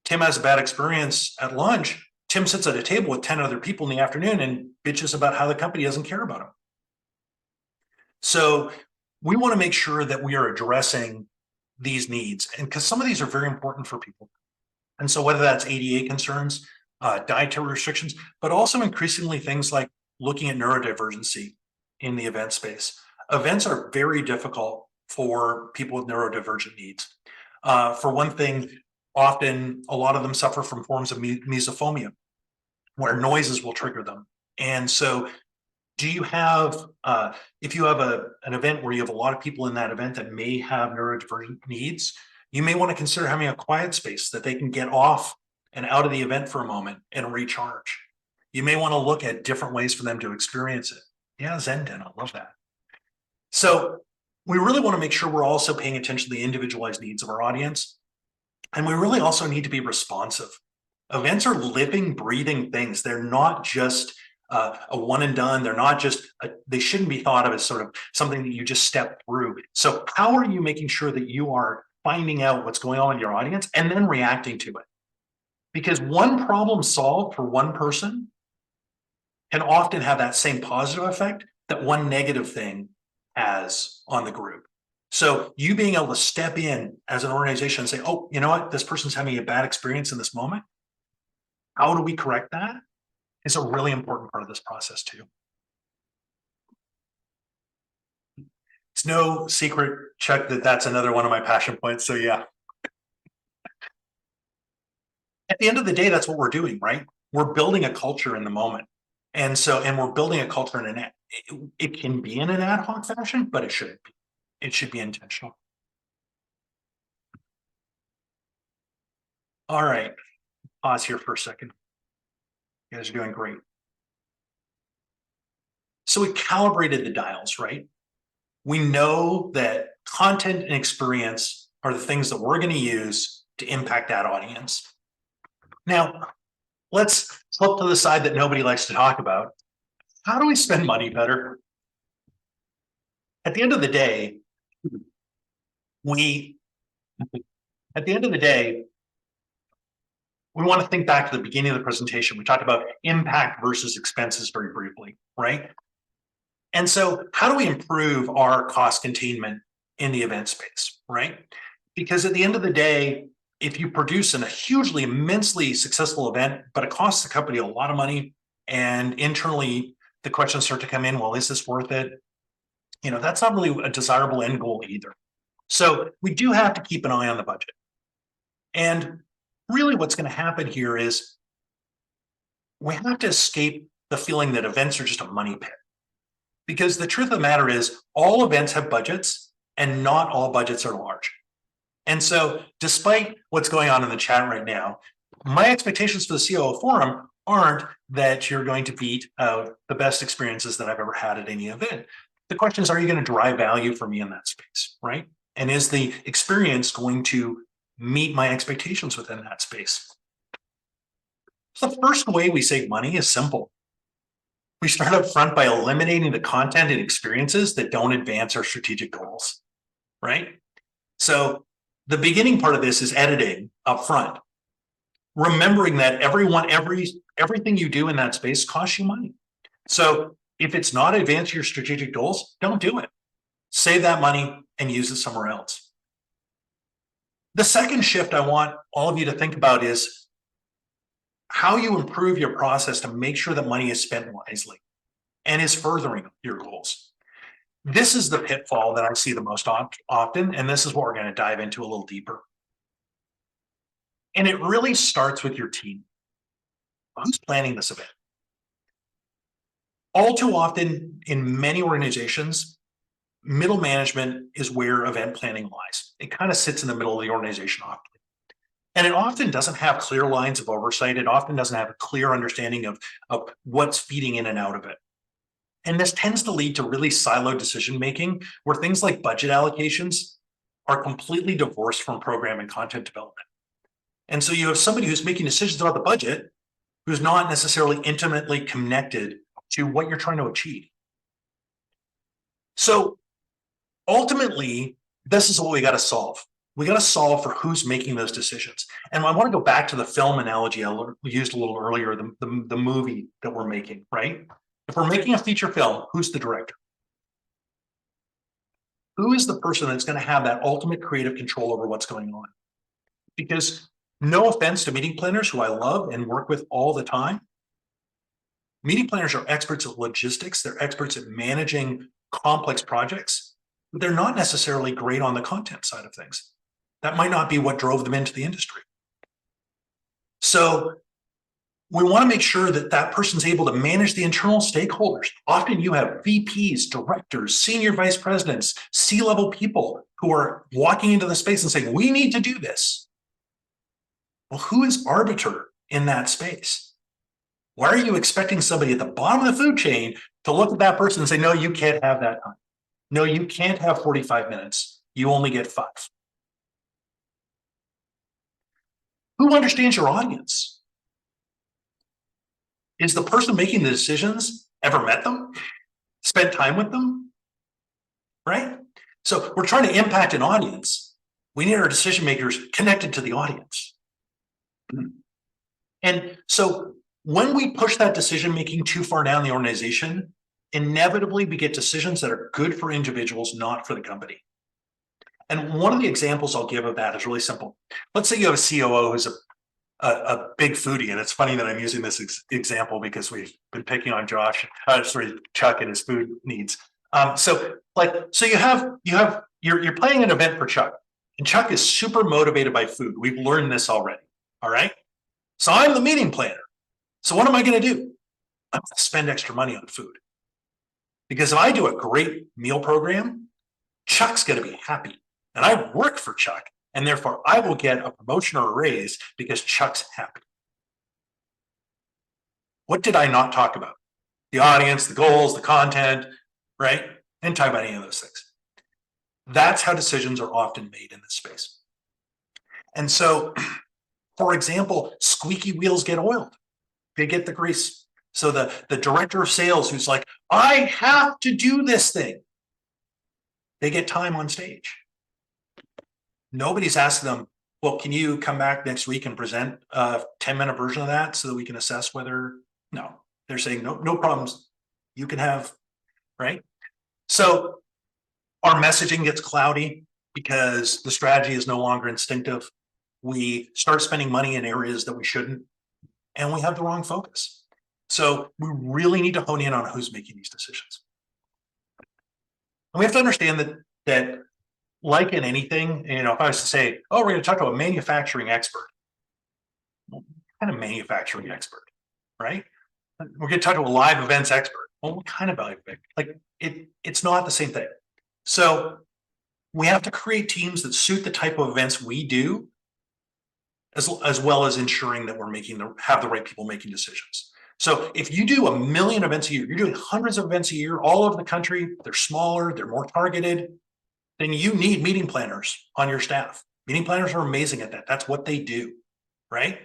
Tim has a bad experience at lunch. Tim sits at a table with 10 other people in the afternoon and bitches about how the company doesn't care about him. So we want to make sure that we are addressing these needs, and because some of these are very important for people. And so whether that's ADA concerns, dietary restrictions, but also increasingly things like looking at neurodivergency in the event space. Events are very difficult for people with neurodivergent needs. For one thing, often a lot of them suffer from forms of misophonia, where noises will trigger them. And so do you have, if you have an event where you have a lot of people in that event that may have neurodivergent needs, you may want to consider having a quiet space that they can get off and out of the event for a moment and recharge. You may want to look at different ways for them to experience it. Yeah, Zen Den, I love that. So we really want to make sure we're also paying attention to the individualized needs of our audience. And we really also need to be responsive. Events are living, breathing things. They're not just a one and done. They're not just, they shouldn't be thought of as sort of something that you just step through. So how are you making sure that you are finding out what's going on in your audience and then reacting to it? Because one problem solved for one person can often have that same positive effect that one negative thing has on the group. So you being able to step in as an organization and say, oh, you know what, this person's having a bad experience in this moment. How do we correct that? Is a really important part of this process too. It's no secret, Chuck, that that's another one of my passion points. So yeah. At the end of the day, that's what we're doing, right? We're building a culture in the moment. And we're building a culture in it can be in an ad hoc fashion, but it shouldn't be. It should be intentional. All right, pause here for a second. You guys are doing great. So we calibrated the dials, right? We know that content and experience are the things that we're going to use to impact that audience. Now, let's flip to the side that nobody likes to talk about. How do we spend money better? At the end of the day, we want to think back to the beginning of the presentation. We talked about impact versus expenses very briefly, right? And so how do we improve our cost containment in the event space, right? Because at the end of the day, if you produce a hugely, immensely successful event, but it costs the company a lot of money, and internally the questions start to come in, well, is this worth it? You know, that's not really a desirable end goal either. So we do have to keep an eye on the budget. And really what's going to happen here is we have to escape the feeling that events are just a money pit. Because the truth of the matter is all events have budgets and not all budgets are large. And so despite what's going on in the chat right now, my expectations for the COO Forum aren't that you're going to beat out the best experiences that I've ever had at any event. The question is, are you going to drive value for me in that space, right? And is the experience going to meet my expectations within that space? So the first way we save money is simple. We start up front by eliminating the content and experiences that don't advance our strategic goals, right? So the beginning part of this is editing up front. Remembering that everything you do in that space costs you money. So if it's not advancing your strategic goals, don't do it. Save that money and use it somewhere else. The second shift I want all of you to think about is how you improve your process to make sure that money is spent wisely and is furthering your goals. this is the pitfall that I see the most often, and this is what we're going to dive into a little deeper. And it really starts with your team. Who's planning this event? All too often in many organizations, middle management is where event planning lies. It kind of sits in the middle of the organization often. And it often doesn't have clear lines of oversight. It often doesn't have a clear understanding of what's feeding in and out of it. And this tends to lead to really siloed decision-making where things like budget allocations are completely divorced from program and content development. And so you have somebody who's making decisions about the budget who's not necessarily intimately connected to what you're trying to achieve. So ultimately, this is what we got to solve. We got to solve for who's making those decisions. And I want to go back to the film analogy I used a little earlier, the movie that we're making, right? If we're making a feature film, who's the director? Who is the person that's going to have that ultimate creative control over what's going on? Because no offense to meeting planners who I love and work with all the time, meeting planners are experts at logistics. They're experts at managing complex projects, but they're not necessarily great on the content side of things. That might not be what drove them into the industry. So we want to make sure that that person's able to manage the internal stakeholders. Often you have VPs, directors, senior vice presidents, C-level people who are walking into the space and saying, we need to do this. Well, who is arbiter in that space? Why are you expecting somebody at the bottom of the food chain to look at that person and say, no, you can't have that time. No, you can't have 45 minutes. You only get 5. Who understands your audience? Is the person making the decisions ever met them? Spent time with them? Right? So we're trying to impact an audience. We need our decision makers connected to the audience. And so when we push that decision making too far down the organization, inevitably we get decisions that are good for individuals, not for the company. And one of the examples I'll give of that is really simple. Let's say you have a COO who's a big foodie, and it's funny that I'm using this example because we've been picking on Chuck and his food needs. So you're planning an event for Chuck, and Chuck is super motivated by food. We've learned this already. All right. So I'm the meeting planner. So what am I going to do? I'm going to spend extra money on food. Because if I do a great meal program, Chuck's going to be happy. And I work for Chuck, and therefore I will get a promotion or a raise because Chuck's happy. What did I not talk about? The audience, the goals, the content, right? Didn't talk about any of those things. That's how decisions are often made in this space. And so, for example, squeaky wheels get oiled. They get the grease. So the director of sales who's like, I have to do this thing. They get time on stage. Nobody's asking them, well, can you come back next week and present a 10-minute version of that so that we can assess whether, no, they're saying, no problems. You can have, right? So our messaging gets cloudy because the strategy is no longer instinctive. We start spending money in areas that we shouldn't, and we have the wrong focus. So we really need to hone in on who's making these decisions. And we have to understand that like in anything, if I was to say, oh, we're going to talk to a manufacturing expert. Well, what kind of manufacturing expert, right? We're going to talk to a live events expert. Well, what kind of live event? Like it's not the same thing. So we have to create teams that suit the type of events we do, as well as ensuring that we're have the right people making decisions. So if you do 1 million events a year, you're doing hundreds of events a year all over the country, they're smaller, they're more targeted, then you need meeting planners on your staff. Meeting planners are amazing at that. That's what they do, right?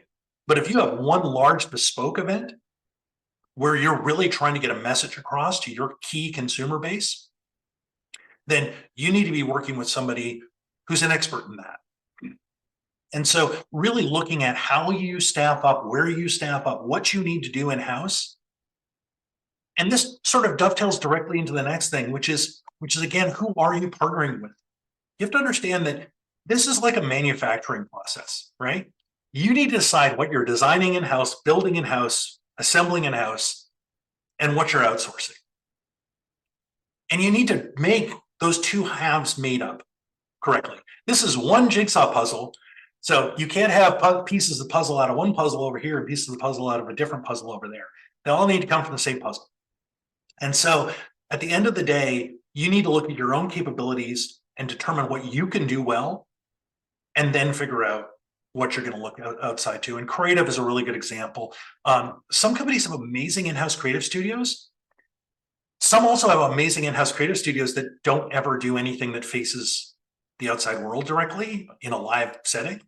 But if you have one large bespoke event where you're really trying to get a message across to your key consumer base, then you need to be working with somebody who's an expert in that. And so really looking at how you staff up, where you staff up, what you need to do in-house. And this sort of dovetails directly into the next thing, which is again, who are you partnering with? You have to understand that this is like a manufacturing process, right? You need to decide what you're designing in-house, building in-house, assembling in-house, and what you're outsourcing. And you need to make those two halves made up correctly. This is one jigsaw puzzle. So you can't have pieces of puzzle out of one puzzle over here and pieces of puzzle out of a different puzzle over there. They all need to come from the same puzzle. And so at the end of the day, you need to look at your own capabilities and determine what you can do well, and then figure out what you're going to look outside to. And creative is a really good example. Some companies have amazing in-house creative studios. Some also have amazing in-house creative studios that don't ever do anything that faces the outside world directly in a live setting.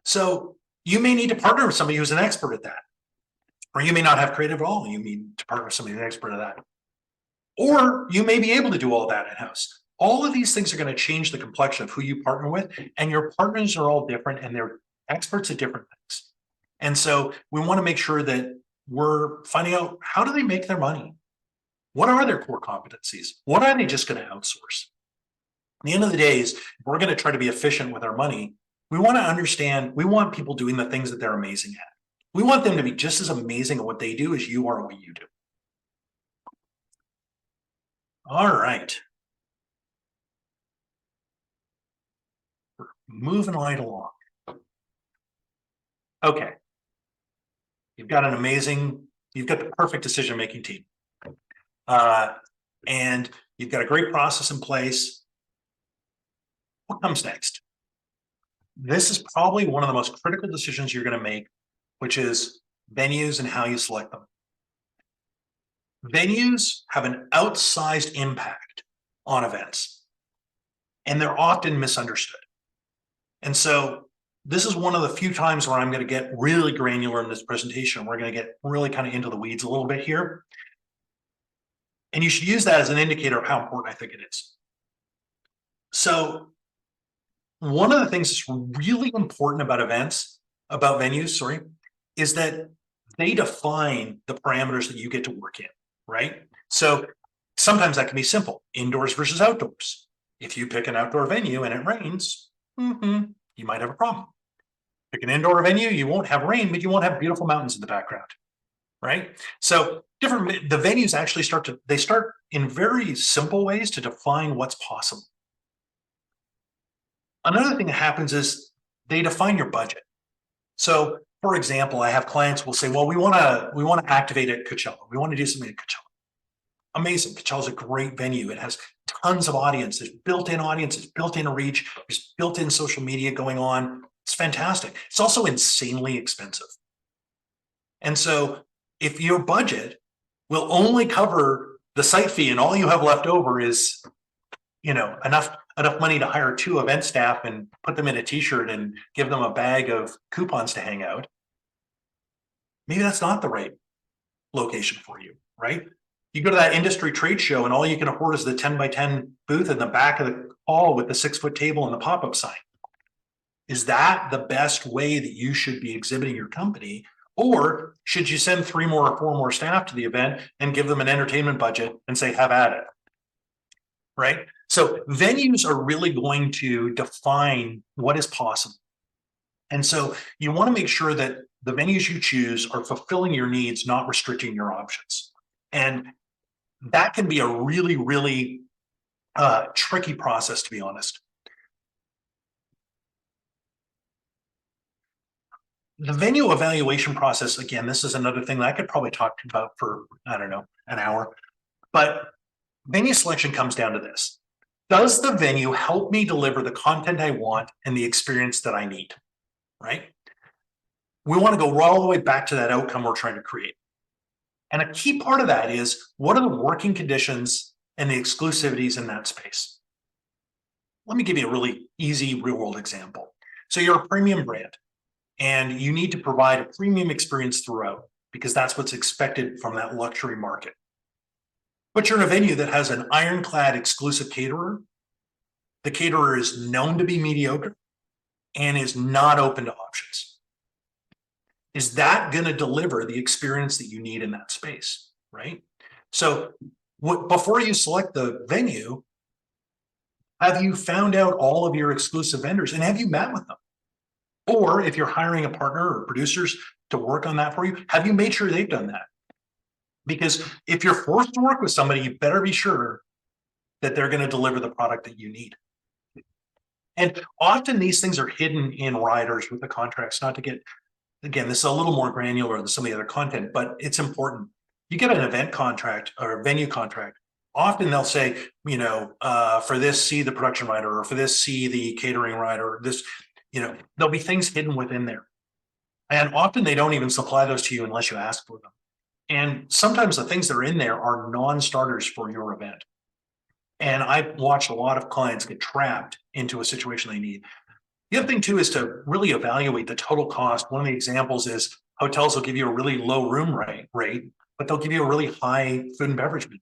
So you may need to partner with somebody who's an expert at that. Or you may not have creative at all. You need to partner with somebody who's an expert at that. Or you may be able to do all that in-house. All of these things are going to change the complexion of who you partner with, and your partners are all different and they're experts at different things. And so we want to make sure that we're finding out, how do they make their money? What are their core competencies? What are they just going to outsource? At the end of the day, is if we're going to try to be efficient with our money, we want to understand, we want people doing the things that they're amazing at. We want them to be just as amazing at what they do as you are at what you do. All right. We're moving right along. Okay. You've got the perfect decision-making team. And you've got a great process in place. What comes next? This is probably one of the most critical decisions you're going to make, which is venues and how you select them. Venues have an outsized impact on events, and they're often misunderstood. And so this is one of the few times where I'm going to get really granular in this presentation. We're going to get really kind of into the weeds a little bit here. And you should use that as an indicator of how important I think it is. So one of the things that's really important about venues, is that they define the parameters that you get to work in, right? So sometimes that can be simple, indoors versus outdoors. If you pick an outdoor venue and it rains, you might have a problem. Pick an indoor venue, you won't have rain, but you won't have beautiful mountains in the background, right? So the venues actually start in very simple ways to define what's possible. Another thing that happens is they define your budget. So, for example, I have clients will say, well, we want to activate at Coachella. We want to do something at Coachella. Amazing. Coachella is a great venue. It has tons of audience. There's built-in audience. There's built-in reach. There's built-in social media going on. It's fantastic. It's also insanely expensive. And so if your budget will only cover the site fee and all you have left over is, enough money to hire 2 event staff and put them in a t-shirt and give them a bag of coupons to hang out, maybe that's not the right location for you, right? You go to that industry trade show and all you can afford is the 10 by 10 booth in the back of the hall with the 6-foot table and the pop-up sign. Is that the best way that you should be exhibiting your company? Or should you send 3 more or 4 more staff to the event and give them an entertainment budget and say, have at it, right? So venues are really going to define what is possible. And so you want to make sure that the venues you choose are fulfilling your needs, not restricting your options. And that can be a really, really tricky process, to be honest. The venue evaluation process, again, this is another thing that I could probably talk about for, I don't know, an hour. But venue selection comes down to this. Does the venue help me deliver the content I want and the experience that I need, right? We want to go all the way back to that outcome we're trying to create. And a key part of that is, what are the working conditions and the exclusivities in that space? Let me give you a really easy real-world example. So you're a premium brand, and you need to provide a premium experience throughout, because that's what's expected from that luxury market. But you're in a venue that has an ironclad exclusive caterer. The caterer is known to be mediocre and is not open to options. Is that going to deliver the experience that you need in that space, right? So before you select the venue, have you found out all of your exclusive vendors and have you met with them? Or if you're hiring a partner or producers to work on that for you, have you made sure they've done that? Because if you're forced to work with somebody, you better be sure that they're going to deliver the product that you need. And often these things are hidden in riders with the contracts, not to get, again, this is a little more granular than some of the other content, but it's important. You get an event contract or a venue contract. Often they'll say, for this, see the production rider, or for this, see the catering rider, or this, there'll be things hidden within there. And often they don't even supply those to you unless you ask for them. And sometimes the things that are in there are non-starters for your event. And I've watched a lot of clients get trapped into a situation they need. The other thing too is to really evaluate the total cost. One of the examples is hotels will give you a really low room rate, but they'll give you a really high food and beverage bill.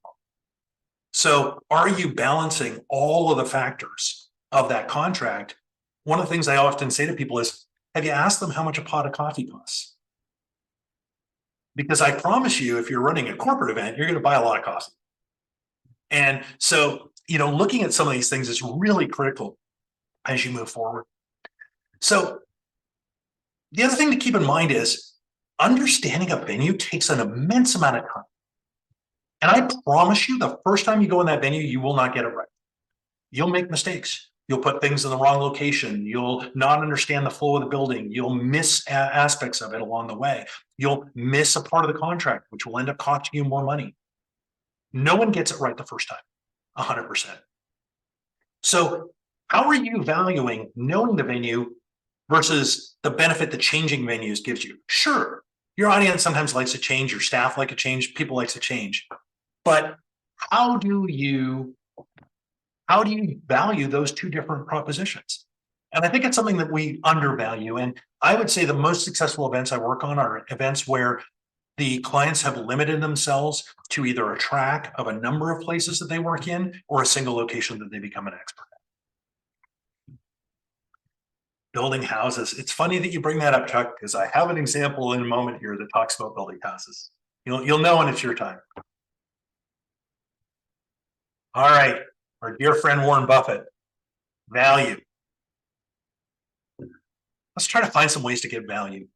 So are you balancing all of the factors of that contract? One of the things I often say to people is, have you asked them how much a pot of coffee costs? Because I promise you, if you're running a corporate event, you're going to buy a lot of coffee. And so, looking at some of these things is really critical as you move forward. So the other thing to keep in mind is understanding a venue takes an immense amount of time. And I promise you, the first time you go in that venue, you will not get it right. You'll make mistakes. You'll put things in the wrong location. You'll not understand the flow of the building. You'll miss aspects of it along the way. You'll miss a part of the contract, which will end up costing you more money. No one gets it right the first time, 100%. So how are you valuing knowing the venue versus the benefit that changing venues gives you? Sure, your audience sometimes likes to change, your staff like to change, people like to change. But how do you value those two different propositions? And I think it's something that we undervalue. And I would say the most successful events I work on are events where the clients have limited themselves to either a track of a number of places that they work in or a single location that they become an expert at. Building houses. It's funny that you bring that up, Chuck, because I have an example in a moment here that talks about building houses. You'll know when it's your time. All right, our dear friend Warren Buffett, value. Let's try to find some ways to get value.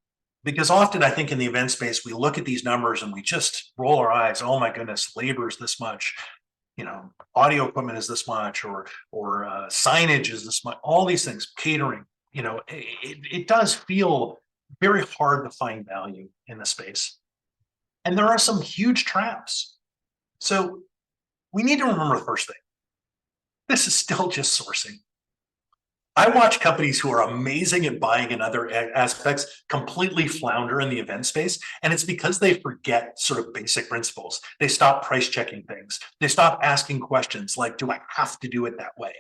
Because often I think in the event space, we look at these numbers and we just roll our eyes. Oh my goodness, labor is this much, audio equipment is this much, or signage is this much, all these things, catering, it does feel very hard to find value in the space. And there are some huge traps. So we need to remember the first thing. This is still just sourcing. I watch companies who are amazing at buying in other aspects completely flounder in the event space. And it's because they forget sort of basic principles. They stop price checking things. They stop asking questions like, do I have to do it that way?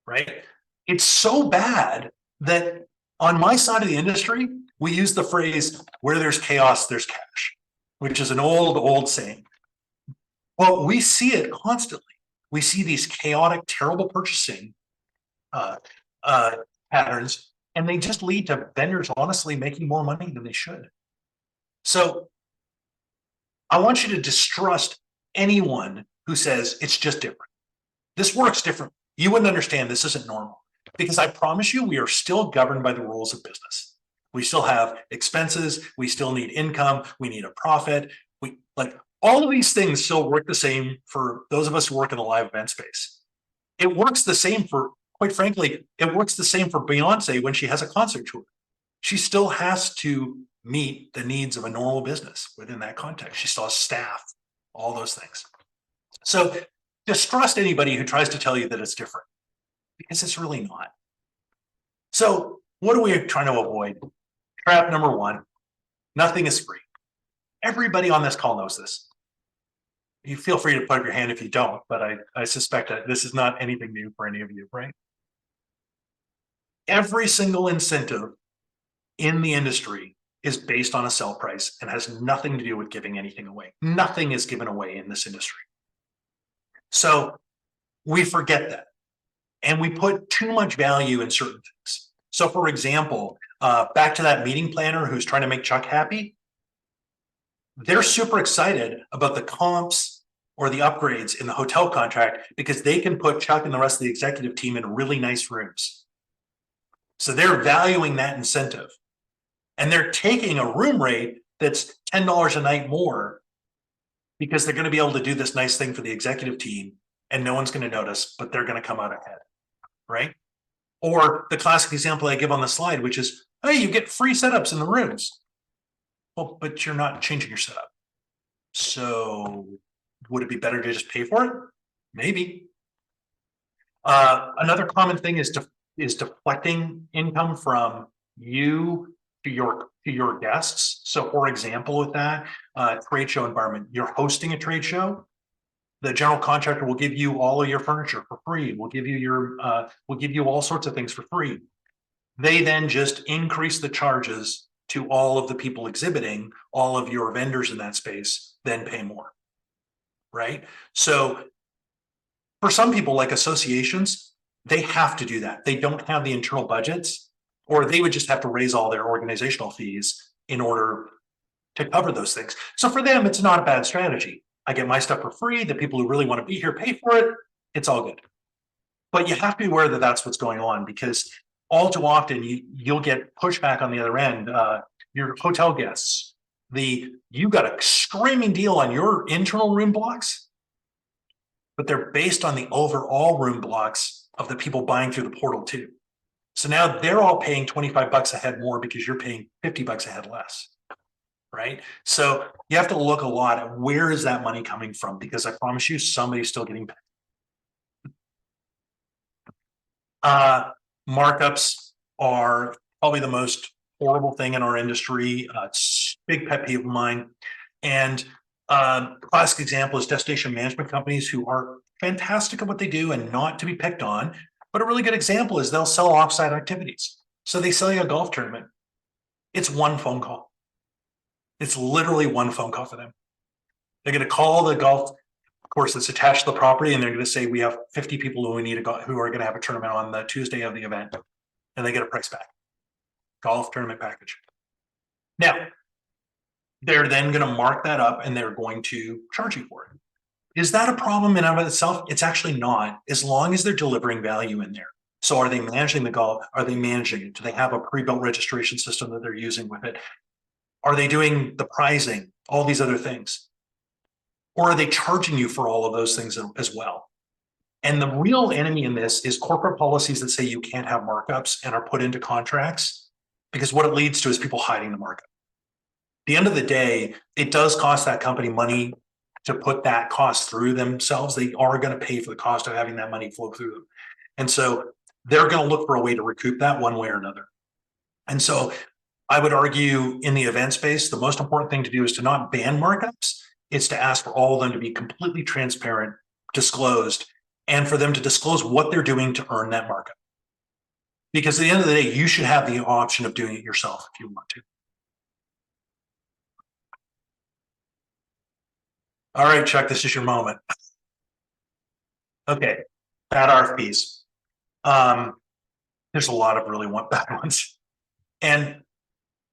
Right? It's so bad that on my side of the industry, we use the phrase, where there's chaos, there's cash, which is an old saying. Well, we see it constantly. We see these chaotic, terrible purchasing patterns, and they just lead to vendors honestly making more money than they should. So I want you to distrust anyone who says it's just different. This works different. You wouldn't understand this isn't normal, because I promise you, we are still governed by the rules of business. We still have expenses. We still need income. We need a profit. All of these things still work the same for those of us who work in the live event space. It works the same for, quite frankly, it works the same for Beyonce when she has a concert tour. She still has to meet the needs of a normal business within that context. She still has staff, all those things. So distrust anybody who tries to tell you that it's different, because it's really not. So what are we trying to avoid? Trap number one, nothing is free. Everybody on this call knows this. You feel free to put up your hand if you don't, but I suspect that this is not anything new for any of you, right? Every single incentive in the industry is based on a sell price and has nothing to do with giving anything away. Nothing is given away in this industry. So we forget that. And we put too much value in certain things. So for example, back to that meeting planner who's trying to make Chuck happy, they're super excited about the comps or the upgrades in the hotel contract because they can put Chuck and the rest of the executive team in really nice rooms. So they're valuing that incentive. And they're taking a room rate that's $10 a night more because they're going to be able to do this nice thing for the executive team and no one's going to notice, but they're going to come out ahead, right? Or the classic example I give on the slide, which is, hey, you get free setups in the rooms. Well, but you're not changing your setup. So would it be better to just pay for it? Maybe. Another common thing is deflecting income from you to your guests. So for example, with that trade show environment, you're hosting a trade show. The general contractor will give you all of your furniture for free. We'll give you all sorts of things for free. They then just increase the charges to all of the people exhibiting, all of your vendors in that space, then pay more, right? So for some people, like associations, they have to do that. They don't have the internal budgets, or they would just have to raise all their organizational fees in order to cover those things. So for them, it's not a bad strategy. I get my stuff for free. The people who really want to be here pay for it. It's all good. But you have to be aware that that's what's going on, because all too often you'll get pushback on the other end. Your hotel guests, you got a screaming deal on your internal room blocks, but they're based on the overall room blocks of the people buying through the portal too. So now they're all paying 25 bucks a head more because you're paying 50 bucks a head less, right? So you have to look a lot at where is that money coming from, because I promise you somebody's still getting paid. Markups are probably the most horrible thing in our industry. It's a big pet peeve of mine. And classic example is destination management companies who are fantastic at what they do and not to be picked on. But a really good example is they'll sell offsite activities. So they sell you a golf tournament. It's one phone call. It's literally one phone call for them. They're going to call the golf course that's attached to the property, and they're going to say, we have 50 people who who are going to have a tournament on the Tuesday of the event, and they get a price back. Golf tournament package. Now, they're then going to mark that up and they're going to charge you for it. Is that a problem in and of itself? It's actually not, as long as they're delivering value in there. So are they managing the golf? Are they managing it? Do they have a pre-built registration system that they're using with it? Are they doing the pricing? All these other things? Or are they charging you for all of those things as well? And the real enemy in this is corporate policies that say you can't have markups and are put into contracts, because what it leads to is people hiding the markup. At the end of the day, it does cost that company money to put that cost through themselves. They are going to pay for the cost of having that money flow through them. And so they're going to look for a way to recoup that one way or another. And so I would argue in the event space, the most important thing to do is to not ban markups. It's to ask for all of them to be completely transparent, disclosed, and for them to disclose what they're doing to earn that markup. Because at the end of the day, you should have the option of doing it yourself if you want to. All right, Chuck, this is your moment. Okay, bad RFPs. There's a lot of really bad ones. And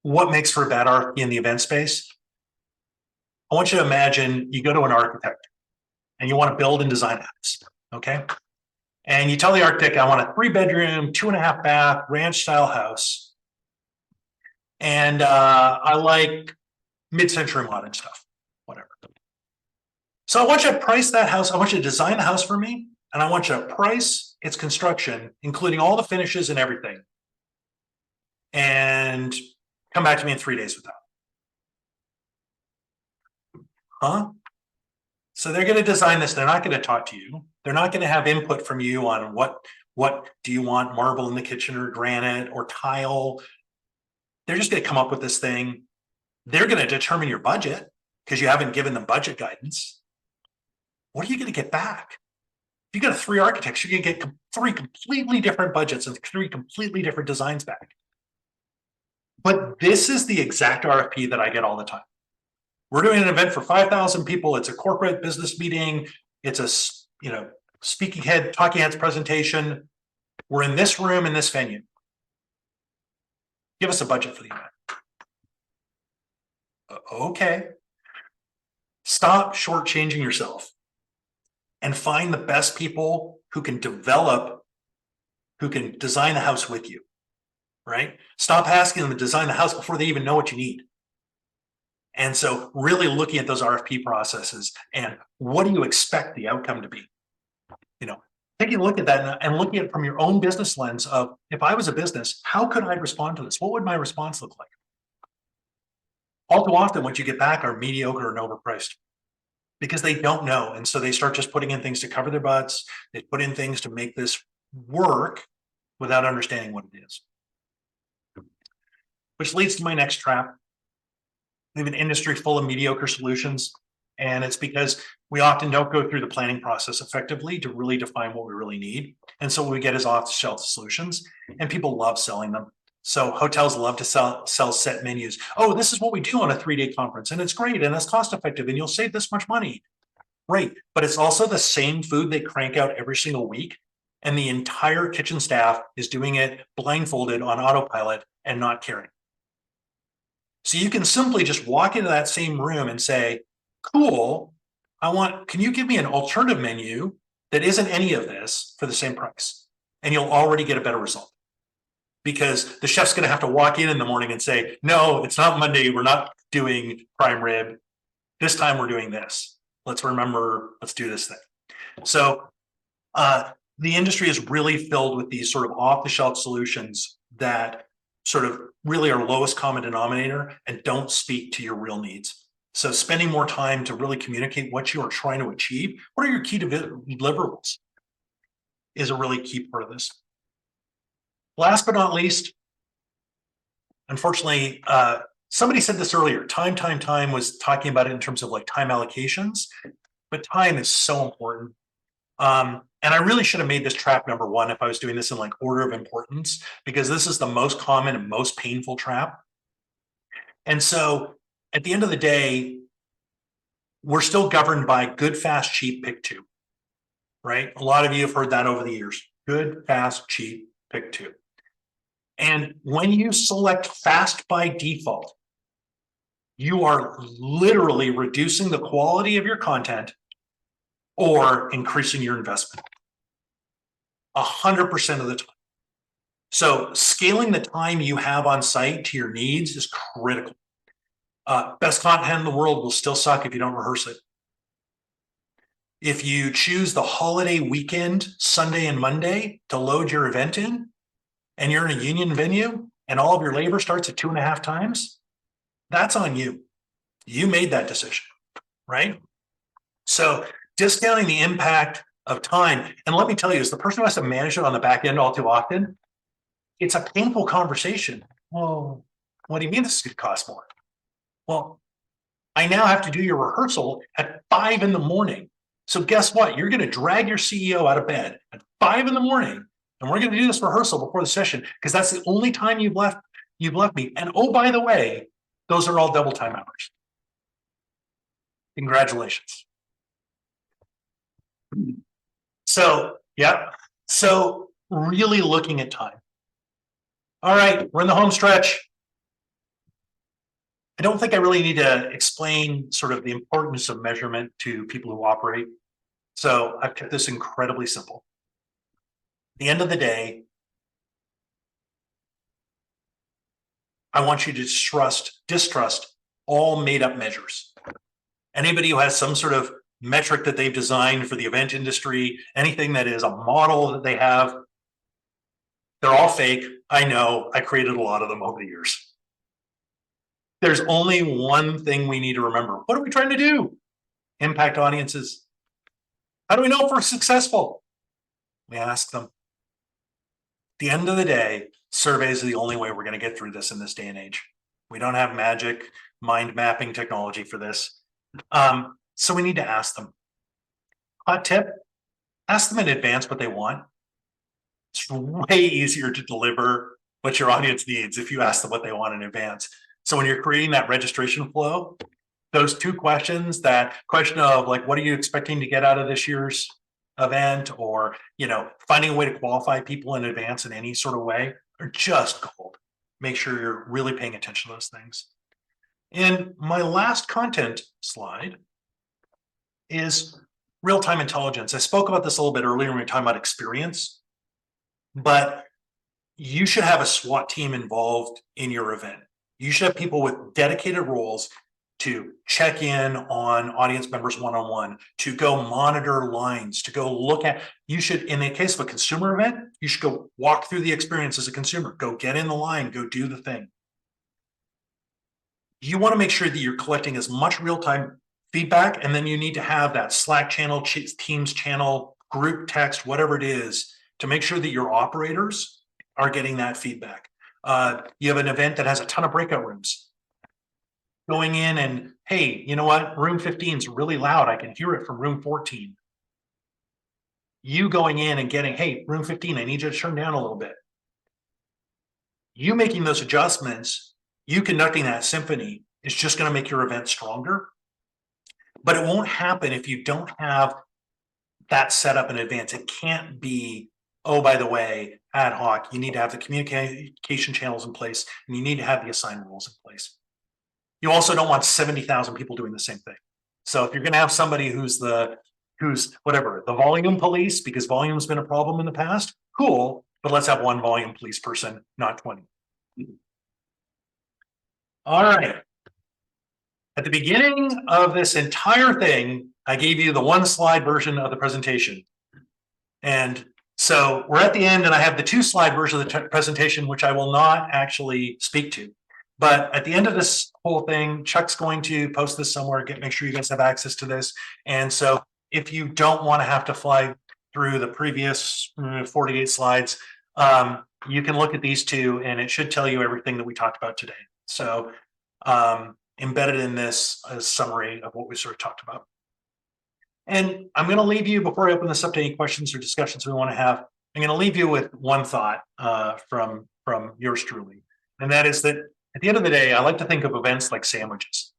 what makes for a bad RFP in the event space? I want you to imagine you go to an architect and you want to build and design a house, okay? And you tell the architect, I want a 3-bedroom, 2.5 bath, ranch style house. And I like mid-century modern stuff, whatever. So I want you to price that house. I want you to design the house for me. And I want you to price its construction, including all the finishes and everything. And come back to me in 3 days with that. Huh? So they're going to design this. They're not going to talk to you. They're not going to have input from you on what do you want, marble in the kitchen or granite or tile. They're just going to come up with this thing. They're going to determine your budget because you haven't given them budget guidance. What are you going to get back? If you got 3 architects, you're going to get 3 completely different budgets and 3 completely different designs back. But this is the exact RFP that I get all the time. We're doing an event for 5,000 people. It's a corporate business meeting. It's a talking heads presentation. We're in this room in this venue. Give us a budget for the event. Okay. Stop shortchanging yourself and find the best people who can design the house with you, right? Stop asking them to design the house before they even know what you need. And so really looking at those RFP processes and what do you expect the outcome to be? taking a look at that and looking at it from your own business lens of, if I was a business, how could I respond to this? What would my response look like? All too often, what you get back are mediocre and overpriced because they don't know. And so they start just putting in things to cover their butts. They put in things to make this work without understanding what it is. Which leads to my next trap. We have an industry full of mediocre solutions. And it's because we often don't go through the planning process effectively to really define what we really need. And so what we get is off-the-shelf solutions, and people love selling them. So hotels love to sell set menus. Oh, this is what we do on a 3-day conference, and it's great, and it's cost effective, and you'll save this much money. Great, but it's also the same food they crank out every single week, and the entire kitchen staff is doing it blindfolded on autopilot and not caring. So you can simply just walk into that same room and say, cool, can you give me an alternative menu that isn't any of this for the same price? And you'll already get a better result. Because the chef's going to have to walk in the morning and say, no, it's not Monday. We're not doing prime rib. This time we're doing this. Let's do this thing. So the industry is really filled with these sort of off-the-shelf solutions that sort of really are lowest common denominator and don't speak to your real needs. So spending more time to really communicate what you are trying to achieve, what are your key deliverables, is a really key part of this. Last but not least, unfortunately, somebody said this earlier, time was talking about it in terms of like time allocations, but time is so important. And I really should have made this trap number one if I was doing this in like order of importance, because this is the most common and most painful trap. And so at the end of the day, we're still governed by good, fast, cheap, pick two, right? A lot of you have heard that over the years. Good, fast, cheap, pick two. And when you select fast by default, you are literally reducing the quality of your content or increasing your investment 100% of the time. So scaling the time you have on site to your needs is critical. Best content in the world will still suck if you don't rehearse it. If you choose the holiday weekend, Sunday and Monday, to load your event in, and you're in a union venue and all of your labor starts at 2.5 times, that's on you. You made that decision, right? So discounting the impact of time, and let me tell you, as the person who has to manage it on the back end all too often, it's a painful conversation. Well, what do you mean this is going to cost more? Well, I now have to do your rehearsal at 5 in the morning. So guess what? You're going to drag your CEO out of bed at 5 in the morning, and we're going to do this rehearsal before the session because that's the only time you've left me. And oh, by the way, those are all double time hours. Congratulations. So, yeah. So really looking at time. All right, we're in the home stretch. I don't think I really need to explain sort of the importance of measurement to people who operate. So I've kept this incredibly simple. At the end of the day, I want you to distrust all made up measures. Anybody who has some sort of metric that they've designed for the event industry, anything that is a model that they have, they're all fake. I know, I created a lot of them over the years. There's only one thing we need to remember. What are we trying to do? Impact audiences. How do we know if we're successful? We ask them. At the end of the day, surveys are the only way we're going to get through this in this day and age. We don't have magic mind mapping technology for this. So we need to ask them. Hot tip, ask them in advance what they want. It's way easier to deliver what your audience needs if you ask them what they want in advance. So when you're creating that registration flow, those two questions, that question of like, what are you expecting to get out of this year's event, or, finding a way to qualify people in advance in any sort of way, are just gold. Make sure you're really paying attention to those things. And my last content slide is real-time intelligence. I spoke about this a little bit earlier when we were talking about experience, but you should have a SWAT team involved in your event. You should have people with dedicated roles to check in on audience members one-on-one, to go monitor lines, to go look at, you should, in the case of a consumer event, you should go walk through the experience as a consumer, go get in the line, go do the thing. You want to make sure that you're collecting as much real-time feedback, and then you need to have that Slack channel, Teams channel, group text, whatever it is, to make sure that your operators are getting that feedback. You have an event that has a ton of breakout rooms. Going in and, hey, you know what? Room 15 is really loud. I can hear it from room 14. You going in and getting, hey, room 15, I need you to turn down a little bit. You making those adjustments, you conducting that symphony is just going to make your event stronger. But it won't happen if you don't have that set up in advance. It can't be, oh, by the way, ad hoc. You need to have the communication channels in place, and you need to have the assigned rules in place. You also don't want 70,000 people doing the same thing. So if you're going to have somebody who's whatever, the volume police, because volume's been a problem in the past, cool, but let's have one volume police person, not 20. All right. At the beginning of this entire thing, I gave you the one slide version of the presentation. And so we're at the end, and I have the 2-slide version of the presentation, which I will not actually speak to. But at the end of this whole thing, Chuck's going to post this somewhere, make sure you guys have access to this. And so if you don't want to have to fly through the previous 48 slides, you can look at these two, and it should tell you everything that we talked about today. So embedded in this is a summary of what we sort of talked about. And I'm going to leave you, before I open this up to any questions or discussions we want to have, I'm going to leave you with one thought from yours truly. And that is that at the end of the day, I like to think of events like sandwiches.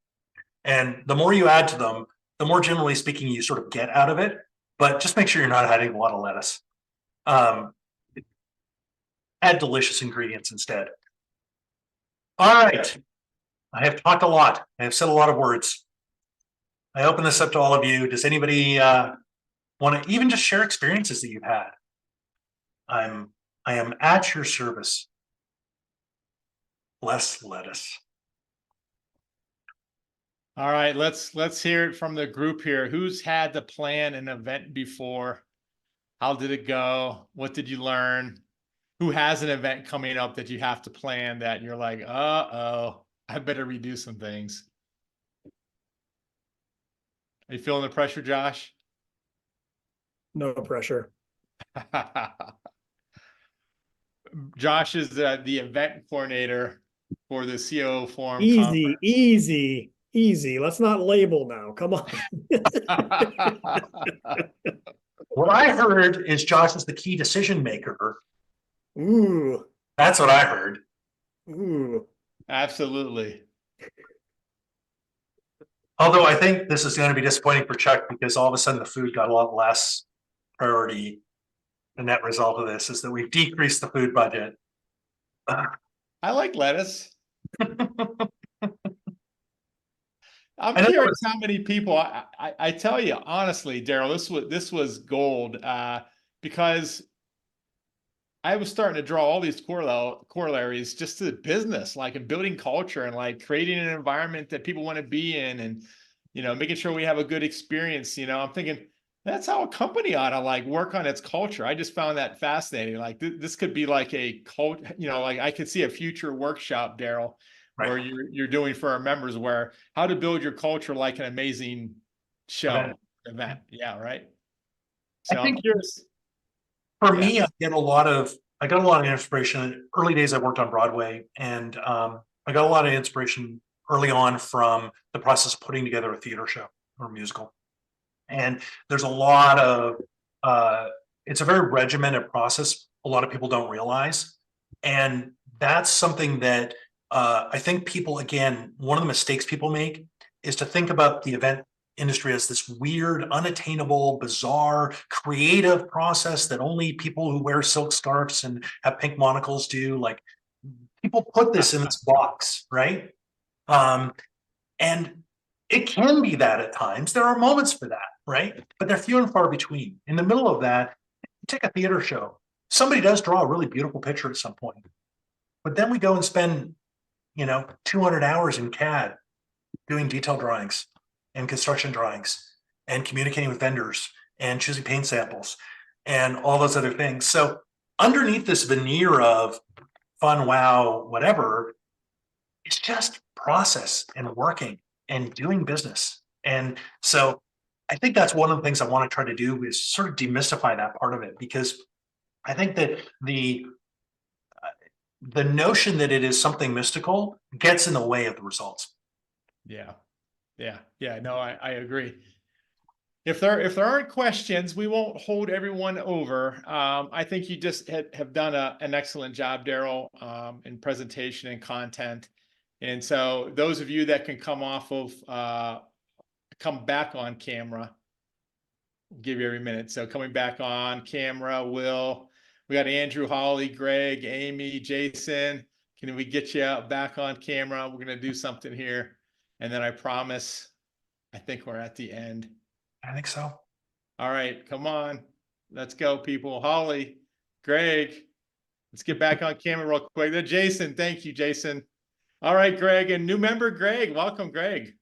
And the more you add to them, the more, generally speaking, you sort of get out of it. But just make sure you're not adding a lot of lettuce. Add delicious ingredients instead. All right. I have talked a lot. I have said a lot of words. I open this up to all of you. Does anybody want to even just share experiences that you've had? I am at your service. Less lettuce. All right, let's hear it from the group here. Who's had to plan an event before? How did it go? What did you learn? Who has an event coming up that you have to plan that you're like, uh-oh, I better redo some things? Are you feeling the pressure, Josh? No pressure. Josh is the event coordinator for the COO Forum. Easy. Let's not label now. Come on. What I heard is Josh is the key decision maker. Ooh. That's what I heard. Ooh. Absolutely. Although I think this is going to be disappointing for Chuck, because all of a sudden the food got a lot less priority. The net result of this is that we've decreased the food budget. I like lettuce. I'm curious how many people. I tell you honestly, Darrell, this was gold, because I was starting to draw all these corollaries just to business, like in building culture and like creating an environment that people want to be in, and making sure we have a good experience. I'm thinking that's how a company ought to like work on its culture. I just found that fascinating. Like this could be like a cult, like I could see a future workshop, Darrell, where you're doing for our members, where how to build your culture like an amazing show event. Yeah, right. So I'm curious. For me, I got a lot of inspiration. Early days I worked on Broadway, and I got a lot of inspiration early on from the process of putting together a theater show or musical. And there's a lot of it's a very regimented process. A lot of people don't realize, and that's something that I think people, again, one of the mistakes people make is to think about the event industry as this weird, unattainable, bizarre, creative process that only people who wear silk scarves and have pink monocles do. Like, people put this in this box, right? And it can be that at times. There are moments for that, right? But they're few and far between. In the middle of that, you take a theater show. Somebody does draw a really beautiful picture at some point. But then we go and spend, 200 hours in CAD doing detailed drawings and construction drawings and communicating with vendors and choosing paint samples and all those other things. So underneath this veneer of fun, wow, whatever, it's just process and working and doing business. And so I think that's one of the things I want to try to do is sort of demystify that part of it, because I think that the notion that it is something mystical gets in the way of the results. Yeah. No, I agree. If there aren't questions, we won't hold everyone over. I think you just have done an excellent job, Darrell, in presentation and content. And so those of you that can come back on camera, I'll give you every minute. So coming back on camera, we got Andrew, Holly, Greg, Amy, Jason. Can we get you back on camera? We're going to do something here. And then I promise, I think we're at the end. I think so. All right, come on. Let's go, people. Holly, Greg, let's get back on camera real quick. There, Jason. Thank you, Jason. All right, Greg, and new member, Greg. Welcome, Greg.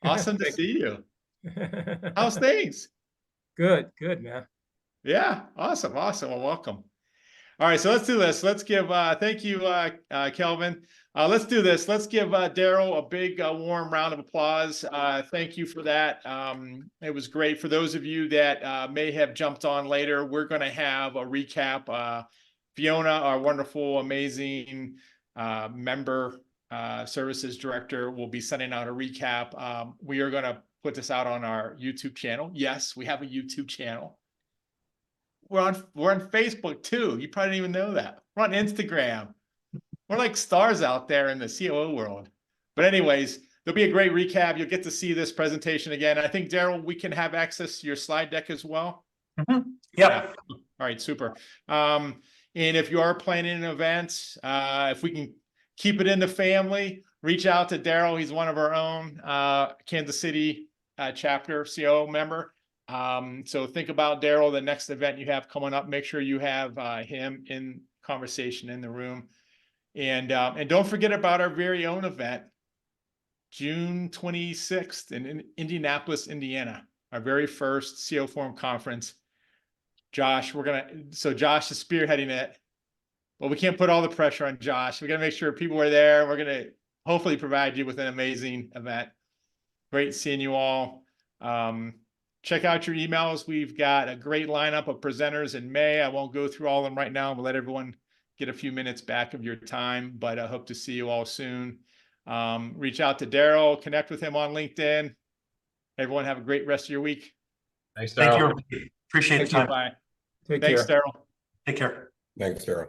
Awesome to see you. How's things? Good, man. Yeah, awesome. Well, welcome. All right, so let's do this. Let's give, thank you, Kelvin. Let's do this. Let's give Darrell a big, warm round of applause. Thank you for that. It was great. For those of you that may have jumped on later, we're going to have a recap. Fiona, our wonderful, amazing member services director, will be sending out a recap. We are going to put this out on our YouTube channel. Yes, we have a YouTube channel. We're on Facebook too. You probably didn't even know that. We're on Instagram. We're like stars out there in the COO world. But anyways, there'll be a great recap. You'll get to see this presentation again. I think, Darrell, we can have access to your slide deck as well. Yep. Yeah. All right, super. And if you are planning an event, if we can keep it in the family, reach out to Darrell. He's one of our own Kansas City chapter COO member. So think about Darrell, the next event you have coming up, make sure you have him in conversation in the room. And don't forget about our very own event, June 26th in Indianapolis, Indiana, our very first COO Forum conference. Josh, Josh is spearheading it. Well, we can't put all the pressure on Josh. We got to make sure people are there. We're going to hopefully provide you with an amazing event. Great seeing you all. Check out your emails. We've got a great lineup of presenters in May. I won't go through all of them right now. We'll let everyone get a few minutes back of your time, but I hope to see you all soon. Reach out to Darrell, connect with him on LinkedIn. Everyone have a great rest of your week. Thanks, Darrell. Thank you. Appreciate the time. Bye. Take Thanks, care. Darrell. Take care. Thanks, Darrell.